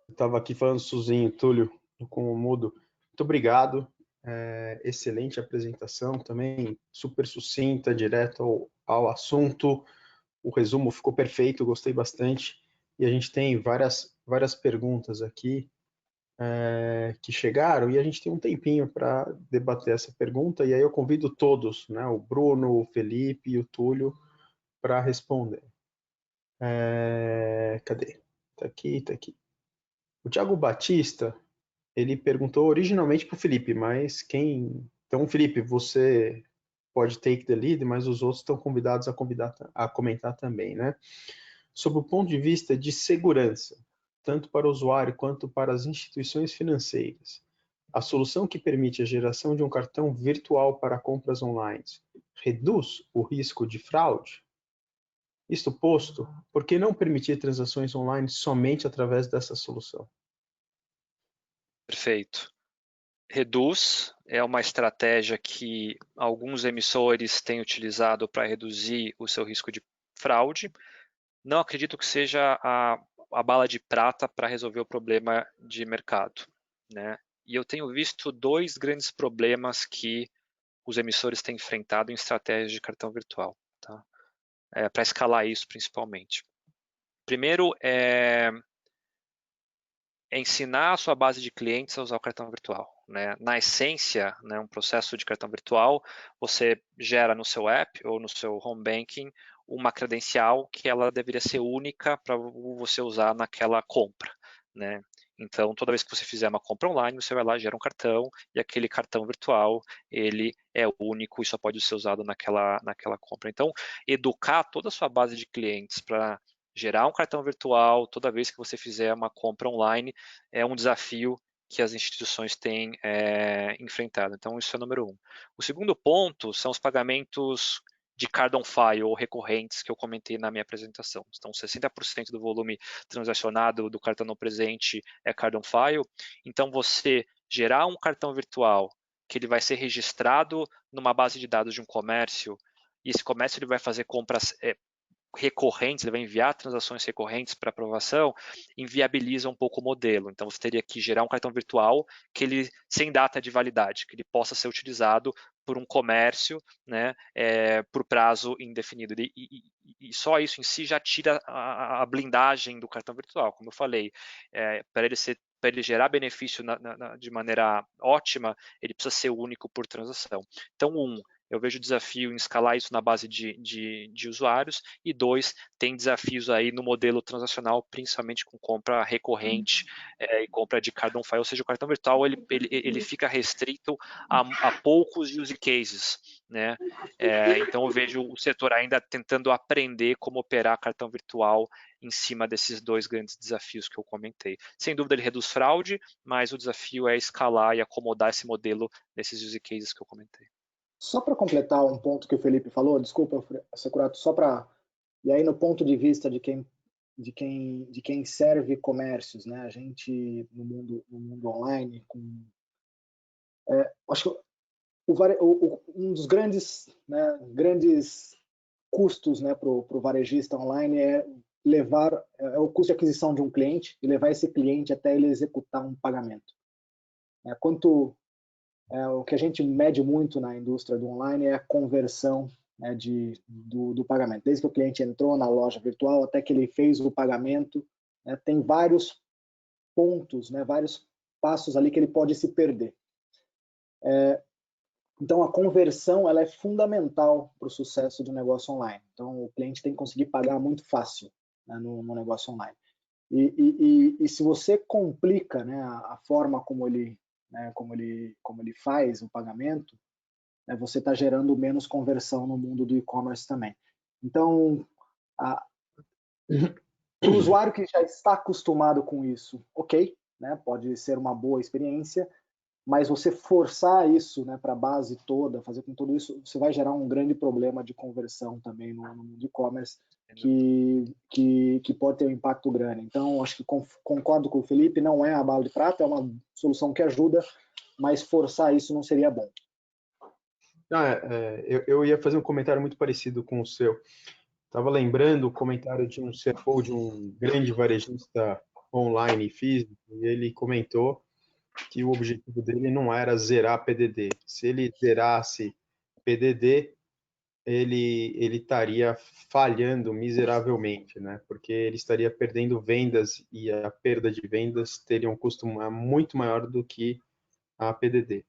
Eu estava aqui falando sozinho, Túlio, com o mudo. Muito obrigado, excelente apresentação também, super sucinta, direto ao assunto. O resumo ficou perfeito, gostei bastante. E a gente tem várias perguntas aqui que chegaram, e a gente tem um tempinho para debater essa pergunta, e aí eu convido todos, né, o Bruno, o Felipe e o Túlio, para responder. Cadê? Tá aqui. O Thiago Batista, ele perguntou originalmente para o Felipe, mas quem... Então, Felipe, você pode take the lead, mas os outros estão convidados a comentar também, né? Sob o ponto de vista de segurança, tanto para o usuário quanto para as instituições financeiras, a solução que permite a geração de um cartão virtual para compras online reduz o risco de fraude? Isto posto, por que não permitir transações online somente através dessa solução? Perfeito. Reduz é uma estratégia que alguns emissores têm utilizado para reduzir o seu risco de fraude. Não acredito que seja a bala de prata para resolver o problema de mercado, né? E eu tenho visto dois grandes problemas que os emissores têm enfrentado em estratégias de cartão virtual, tá? Para escalar isso principalmente. Primeiro é ensinar a sua base de clientes a usar o cartão virtual, né? Na essência, né, um processo de cartão virtual, você gera no seu app ou no seu home banking uma credencial que ela deveria ser única para você usar naquela compra, né? Então, toda vez que você fizer uma compra online, você vai lá, gera um cartão, e aquele cartão virtual, ele é único e só pode ser usado naquela compra. Então, educar toda a sua base de clientes para gerar um cartão virtual toda vez que você fizer uma compra online é um desafio que as instituições têm enfrentado. Então, isso é o número um. O segundo ponto são os pagamentos de card on file ou recorrentes que eu comentei na minha apresentação. Então, 60% do volume transacionado do cartão não presente é card on file. Então, você gerar um cartão virtual que ele vai ser registrado numa base de dados de um comércio, e esse comércio ele vai fazer compras recorrentes, ele vai enviar transações recorrentes para aprovação, inviabiliza um pouco o modelo. Então, você teria que gerar um cartão virtual que ele sem data de validade, que ele possa ser utilizado por um comércio, né, por prazo indefinido. E só isso em si já tira a blindagem do cartão virtual, como eu falei. Para ele gerar benefício de maneira ótima, ele precisa ser único por transação. Então, eu vejo desafio em escalar isso na base de usuários, e dois, tem desafios aí no modelo transacional, principalmente com compra recorrente e compra de card on file, ou seja, o cartão virtual ele fica restrito a poucos use cases, né? Então eu vejo o setor ainda tentando aprender como operar cartão virtual em cima desses dois grandes desafios que eu comentei. Sem dúvida ele reduz fraude, mas o desafio é escalar e acomodar esse modelo nesses use cases que eu comentei. Só para completar um ponto que o Felipe falou, desculpa, Securato, só para E aí, no ponto de vista de quem serve comércios, né? A gente no mundo online, acho que um dos grandes custos, né, para o varejista online é o custo de aquisição de um cliente e levar esse cliente até ele executar um pagamento. O que a gente mede muito na indústria do online é a conversão, né, do pagamento. Desde que o cliente entrou na loja virtual até que ele fez o pagamento, né, tem vários pontos, né, vários passos ali que ele pode se perder. Então, a conversão ela é fundamental para o sucesso do negócio online. Então, o cliente tem que conseguir pagar muito fácil, né, no negócio online. E se você complica, né, a forma como ele faz o pagamento, né, você está gerando menos conversão no mundo do e-commerce também. Então, o usuário que já está acostumado com isso, ok, né, pode ser uma boa experiência, mas você forçar isso, né, para a base toda, fazer com tudo isso, você vai gerar um grande problema de conversão também no mundo de e-commerce, que pode ter um impacto grande. Então, acho que concordo com o Felipe, não é a bala de prata, é uma solução que ajuda, mas forçar isso não seria bom. Eu ia fazer um comentário muito parecido com o seu. Estava lembrando o comentário de um CFO de um grande varejista online e físico, e ele comentou que o objetivo dele não era zerar PDD. Se ele zerasse PDD, ele estaria falhando miseravelmente, né? Porque ele estaria perdendo vendas e a perda de vendas teria um custo muito maior do que a PDD.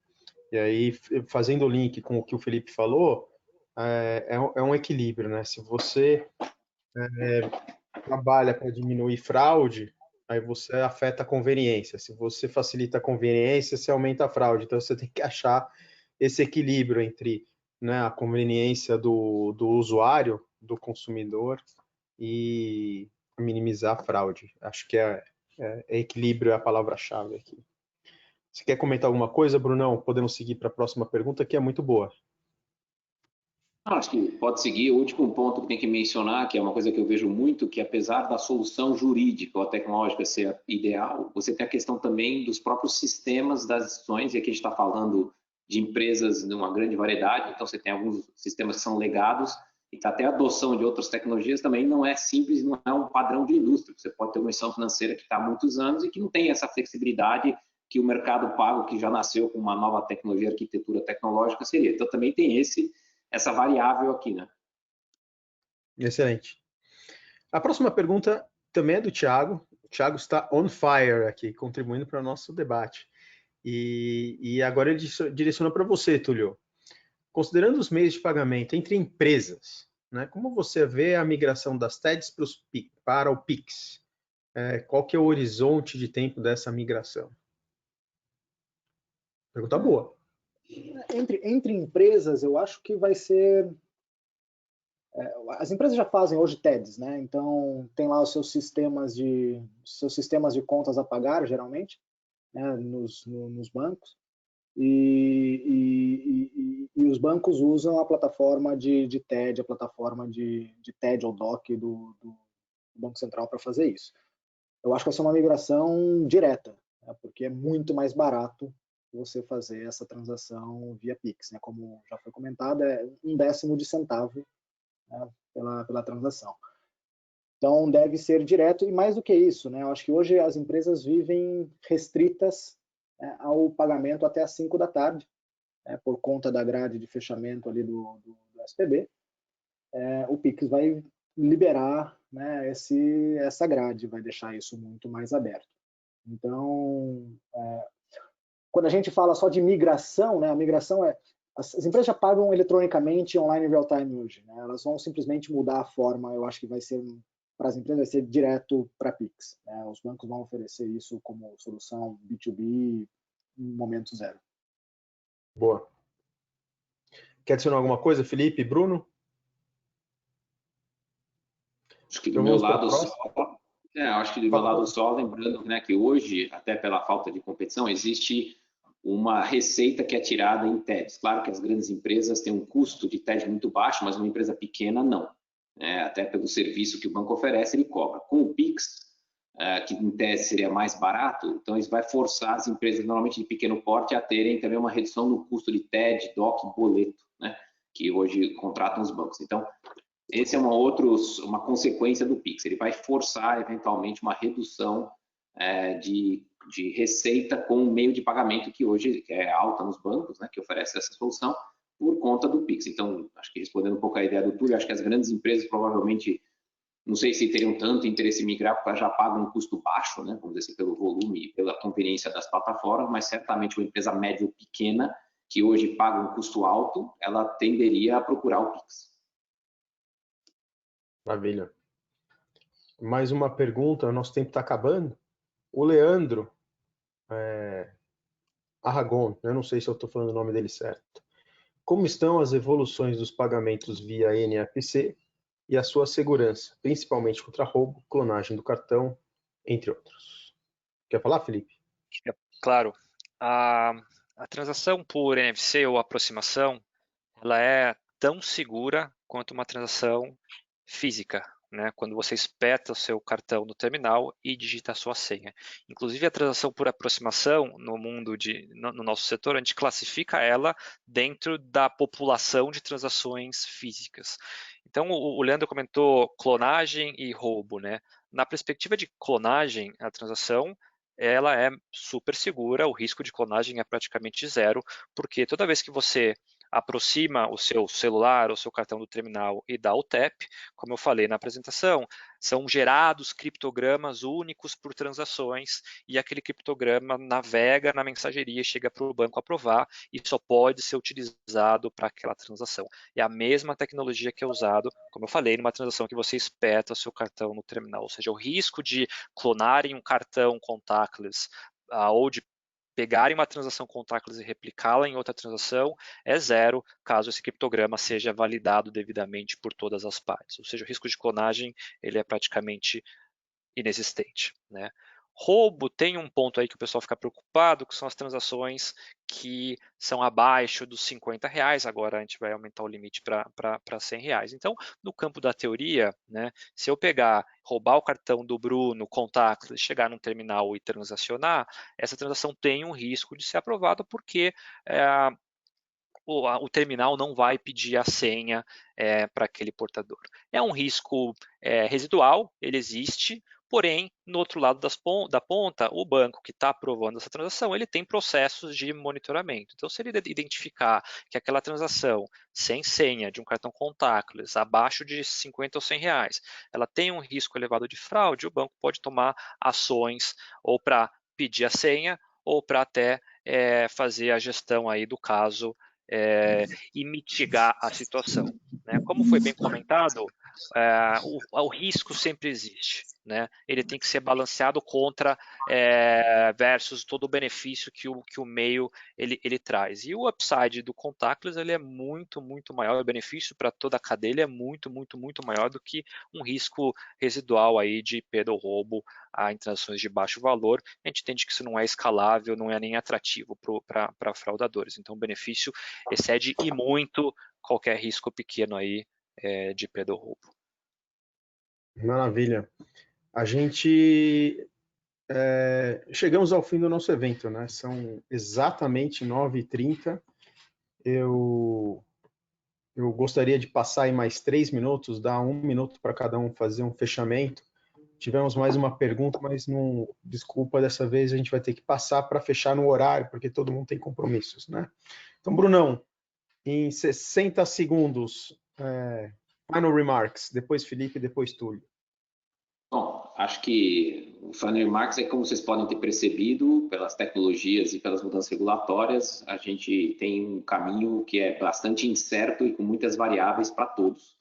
E aí, fazendo o link com o que o Felipe falou, é um equilíbrio, né? Se você trabalha para diminuir fraude, aí você afeta a conveniência. Se você facilita a conveniência, você aumenta a fraude. Então, você tem que achar esse equilíbrio entre, né, a conveniência do usuário, do consumidor, e minimizar a fraude. Acho que equilíbrio é a palavra-chave aqui. Você quer comentar alguma coisa, Brunão? Podemos seguir para a próxima pergunta, que é muito boa. Acho que pode seguir. O último ponto que tem que mencionar, que é uma coisa que eu vejo muito, que apesar da solução jurídica ou tecnológica ser ideal, você tem a questão também dos próprios sistemas das decisões, e aqui a gente está falando de empresas de uma grande variedade, então você tem alguns sistemas que são legados, e até a adoção de outras tecnologias também não é simples, não é um padrão de indústria. Você pode ter uma instituição financeira que está há muitos anos e que não tem essa flexibilidade que o mercado pago, que já nasceu com uma nova tecnologia, arquitetura tecnológica, seria. Então também tem essa variável aqui, né? Excelente. A próxima pergunta também é do Thiago. O Thiago está on fire aqui, contribuindo para o nosso debate. E agora ele direciona para você, Túlio. Considerando os meios de pagamento entre empresas, né, como você vê a migração das TEDs para o Pix? Qual que é o horizonte de tempo dessa migração? Pergunta boa. Entre empresas, eu acho que vai ser... as empresas já fazem hoje TEDs, né? Então, tem lá os seus sistemas de contas a pagar, geralmente, né, nos bancos. E os bancos usam a plataforma de TED, a plataforma de TED ou DOC do Banco Central para fazer isso. Eu acho que vai ser uma migração direta, né, porque é muito mais barato você fazer essa transação via Pix, né? Como já foi comentado, é 1/10 de centavo, né, pela transação. Então, deve ser direto, e mais do que isso, né? Eu acho que hoje as empresas vivem restritas, né, ao pagamento até às 5 da tarde, né, por conta da grade de fechamento ali do SPB. O Pix vai liberar, né, essa grade, vai deixar isso muito mais aberto. Então, quando a gente fala só de migração, né, a migração as empresas já pagam eletronicamente online real time hoje, né? Elas vão simplesmente mudar a forma. Eu acho que vai ser, para as empresas, vai ser direto para Pix, né? Os bancos vão oferecer isso como solução B2B em momento zero. Boa. Quer adicionar alguma coisa, Felipe, Bruno? Acho que do meu lado só, lembrando, né, que hoje, até pela falta de competição, existe uma receita que é tirada em TEDs. Claro que as grandes empresas têm um custo de TED muito baixo, mas uma empresa pequena não. né? Até pelo serviço que o banco oferece, ele cobra. Com o Pix, que em tese seria mais barato, então isso vai forçar as empresas, normalmente de pequeno porte, a terem também uma redução no custo de TED, DOC e boleto, né? Que hoje contratam os bancos. Então, esse é uma consequência do Pix. Ele vai forçar, eventualmente, uma redução de receita com o meio de pagamento que hoje é alta nos bancos, né, que oferece essa solução, por conta do Pix. Então, acho que respondendo um pouco a ideia do Túlio, acho que as grandes empresas provavelmente, não sei se teriam tanto interesse em migrar, porque já pagam um custo baixo, né, vamos dizer assim, pelo volume e pela conveniência das plataformas, mas certamente uma empresa média ou pequena, que hoje paga um custo alto, ela tenderia a procurar o Pix. Maravilha. Mais uma pergunta, o nosso tempo está acabando. O Leandro Aragon, eu não sei se eu estou falando o nome dele certo. Como estão as evoluções dos pagamentos via NFC e a sua segurança, principalmente contra roubo, clonagem do cartão, entre outros? Quer falar, Felipe? Claro. A transação por NFC ou aproximação, ela é tão segura quanto uma transação física, né? Quando você espeta o seu cartão no terminal e digita a sua senha. Inclusive a transação por aproximação no nosso setor, a gente classifica ela dentro da população de transações físicas. Então o Leandro comentou clonagem e roubo, né? Na perspectiva de clonagem, a transação ela é super segura, o risco de clonagem é praticamente zero, porque toda vez que você aproxima o seu celular, o seu cartão do terminal e dá o tap, como eu falei na apresentação, são gerados criptogramas únicos por transações e aquele criptograma navega na mensageria, chega para o banco aprovar e só pode ser utilizado para aquela transação. É a mesma tecnologia que é usado, como eu falei, numa transação que você espeta o seu cartão no terminal, ou seja, o risco de clonarem um cartão contactless ou de pegarem uma transação contactless e replicá-la em outra transação é zero, caso esse criptograma seja validado devidamente por todas as partes. Ou seja, o risco de clonagem ele é praticamente inexistente, né? Roubo tem um ponto aí que o pessoal fica preocupado, que são as transações que são abaixo dos R$50, agora a gente vai aumentar o limite para R$100. Então, no campo da teoria, né, se eu roubar o cartão do Bruno, contactless, chegar num terminal e transacionar, essa transação tem um risco de ser aprovada porque o terminal não vai pedir a senha para aquele portador. É um risco residual, ele existe, porém, no outro lado da ponta, o banco que está aprovando essa transação, ele tem processos de monitoramento. Então, se ele identificar que aquela transação sem senha de um cartão contactless, abaixo de R$50 ou R$100, ela tem um risco elevado de fraude, o banco pode tomar ações ou para pedir a senha ou para até fazer a gestão aí do caso e mitigar a situação, né? Como foi bem comentado, o risco sempre existe, né? Ele tem que ser balanceado contra versus todo o benefício que o meio ele traz. E o upside do contactless ele é muito maior, o benefício para toda a cadeia ele é muito maior do que um risco residual aí de perda ou roubo em transações de baixo valor. A gente entende que isso não é escalável, não é nem atrativo para fraudadores. Então o benefício excede e muito qualquer risco pequeno aí de perda ou roubo. Maravilha. A gente chegamos ao fim do nosso evento, né? São exatamente 9h30. Eu gostaria de passar aí mais 3 minutos, dar 1 minuto para cada um fazer um fechamento. Tivemos mais uma pergunta, mas não, desculpa, dessa vez a gente vai ter que passar para fechar no horário, porque todo mundo tem compromissos, né? Então, Brunão, em 60 segundos, final remarks, depois Felipe, depois Túlio. Bom, acho que o final remarks é como vocês podem ter percebido, pelas tecnologias e pelas mudanças regulatórias, a gente tem um caminho que é bastante incerto e com muitas variáveis para todos.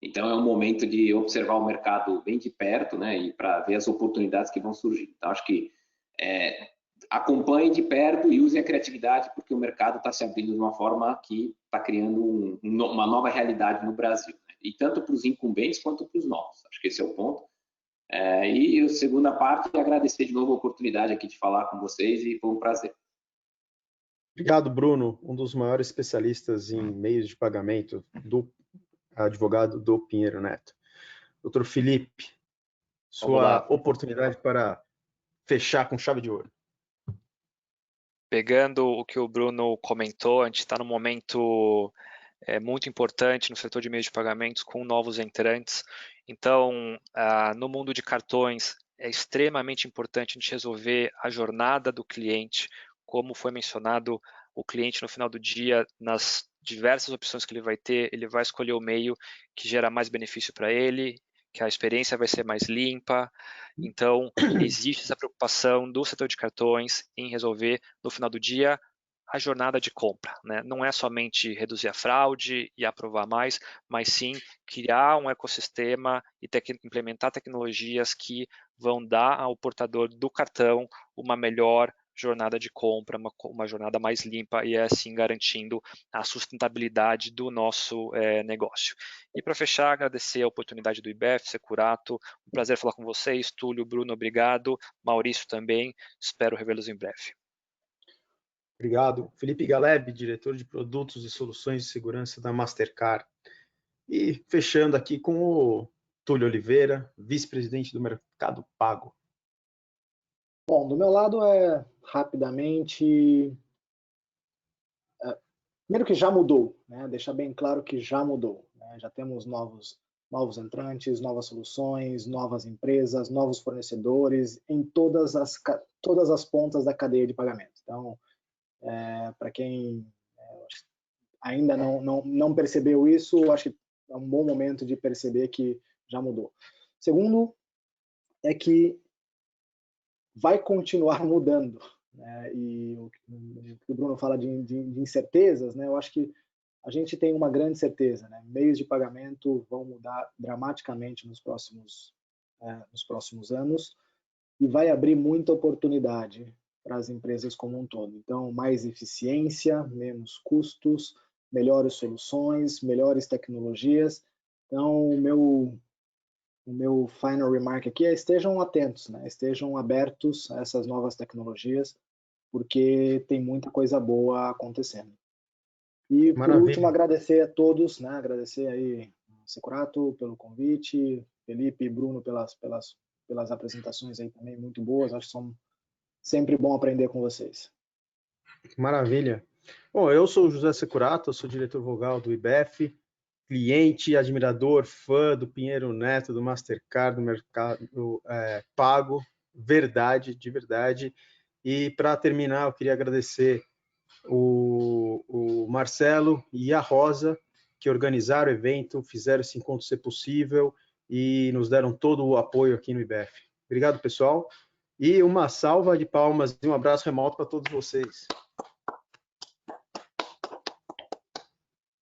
Então é um momento de observar o mercado bem de perto, né, e para ver as oportunidades que vão surgir. Então acho que acompanhe de perto e use a criatividade, porque o mercado está se abrindo de uma forma que está criando uma nova realidade no Brasil, né? E tanto para os incumbentes quanto para os novos. Acho que esse é o ponto. E a segunda parte é agradecer de novo a oportunidade aqui de falar com vocês e foi um prazer. Obrigado, Bruno, um dos maiores especialistas em meios de pagamento do advogado do Pinheiro Neto. Doutor Felipe, sua oportunidade para fechar com chave de ouro. Pegando o que o Bruno comentou, a gente está num momento muito importante no setor de meios de pagamentos com novos entrantes. Então, no mundo de cartões, é extremamente importante a gente resolver a jornada do cliente, como foi mencionado, o cliente no final do dia, nas diversas opções que ele vai ter, ele vai escolher o meio que gera mais benefício para ele, que a experiência vai ser mais limpa. Então, existe essa preocupação do setor de cartões em resolver, no final do dia, a jornada de compra, né? Não é somente reduzir a fraude e aprovar mais, mas sim criar um ecossistema e implementar tecnologias que vão dar ao portador do cartão uma melhor jornada de compra, uma jornada mais limpa e assim garantindo a sustentabilidade do nosso negócio. E para fechar, agradecer a oportunidade do IBEF, Securato, um prazer falar com vocês, Túlio, Bruno, obrigado, Maurício também, espero revê-los em breve. Obrigado. Felipe Galeb, diretor de produtos e soluções de segurança da Mastercard. E fechando aqui com o Túlio Oliveira, vice-presidente do Mercado Pago. Bom, do meu lado rapidamente, primeiro que já mudou, né? Deixar bem claro que já mudou, né? Já temos novos entrantes, novas soluções, novas empresas, novos fornecedores em todas as pontas da cadeia de pagamento. Então, para quem ainda não percebeu isso, acho que é um bom momento de perceber que já mudou. Segundo, é que vai continuar mudando, né? E o que o Bruno fala de incertezas, né? Eu acho que a gente tem uma grande certeza, né? Meios de pagamento vão mudar dramaticamente nos próximos anos e vai abrir muita oportunidade para as empresas como um todo. Então, mais eficiência, menos custos, melhores soluções, melhores tecnologias. Então, o meu final remark aqui é: estejam atentos, né? Estejam abertos a essas novas tecnologias, porque tem muita coisa boa acontecendo. E, Maravilha. por último, agradecer a todos, né? Agradecer aí ao Securato pelo convite, Felipe e Bruno pelas apresentações aí também muito boas. Acho que são sempre bom aprender com vocês. Maravilha. Bom, eu sou o José Securato, eu sou diretor vogal do IBEF, cliente, admirador, fã do Pinheiro Neto, do Mastercard, do Mercado Pago, de verdade. E para terminar, eu queria agradecer o Marcelo e a Rosa, que organizaram o evento, fizeram esse encontro ser possível e nos deram todo o apoio aqui no IBEF. Obrigado, pessoal. E uma salva de palmas e um abraço remoto para todos vocês.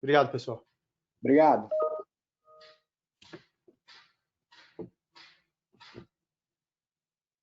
Obrigado, pessoal. Obrigado.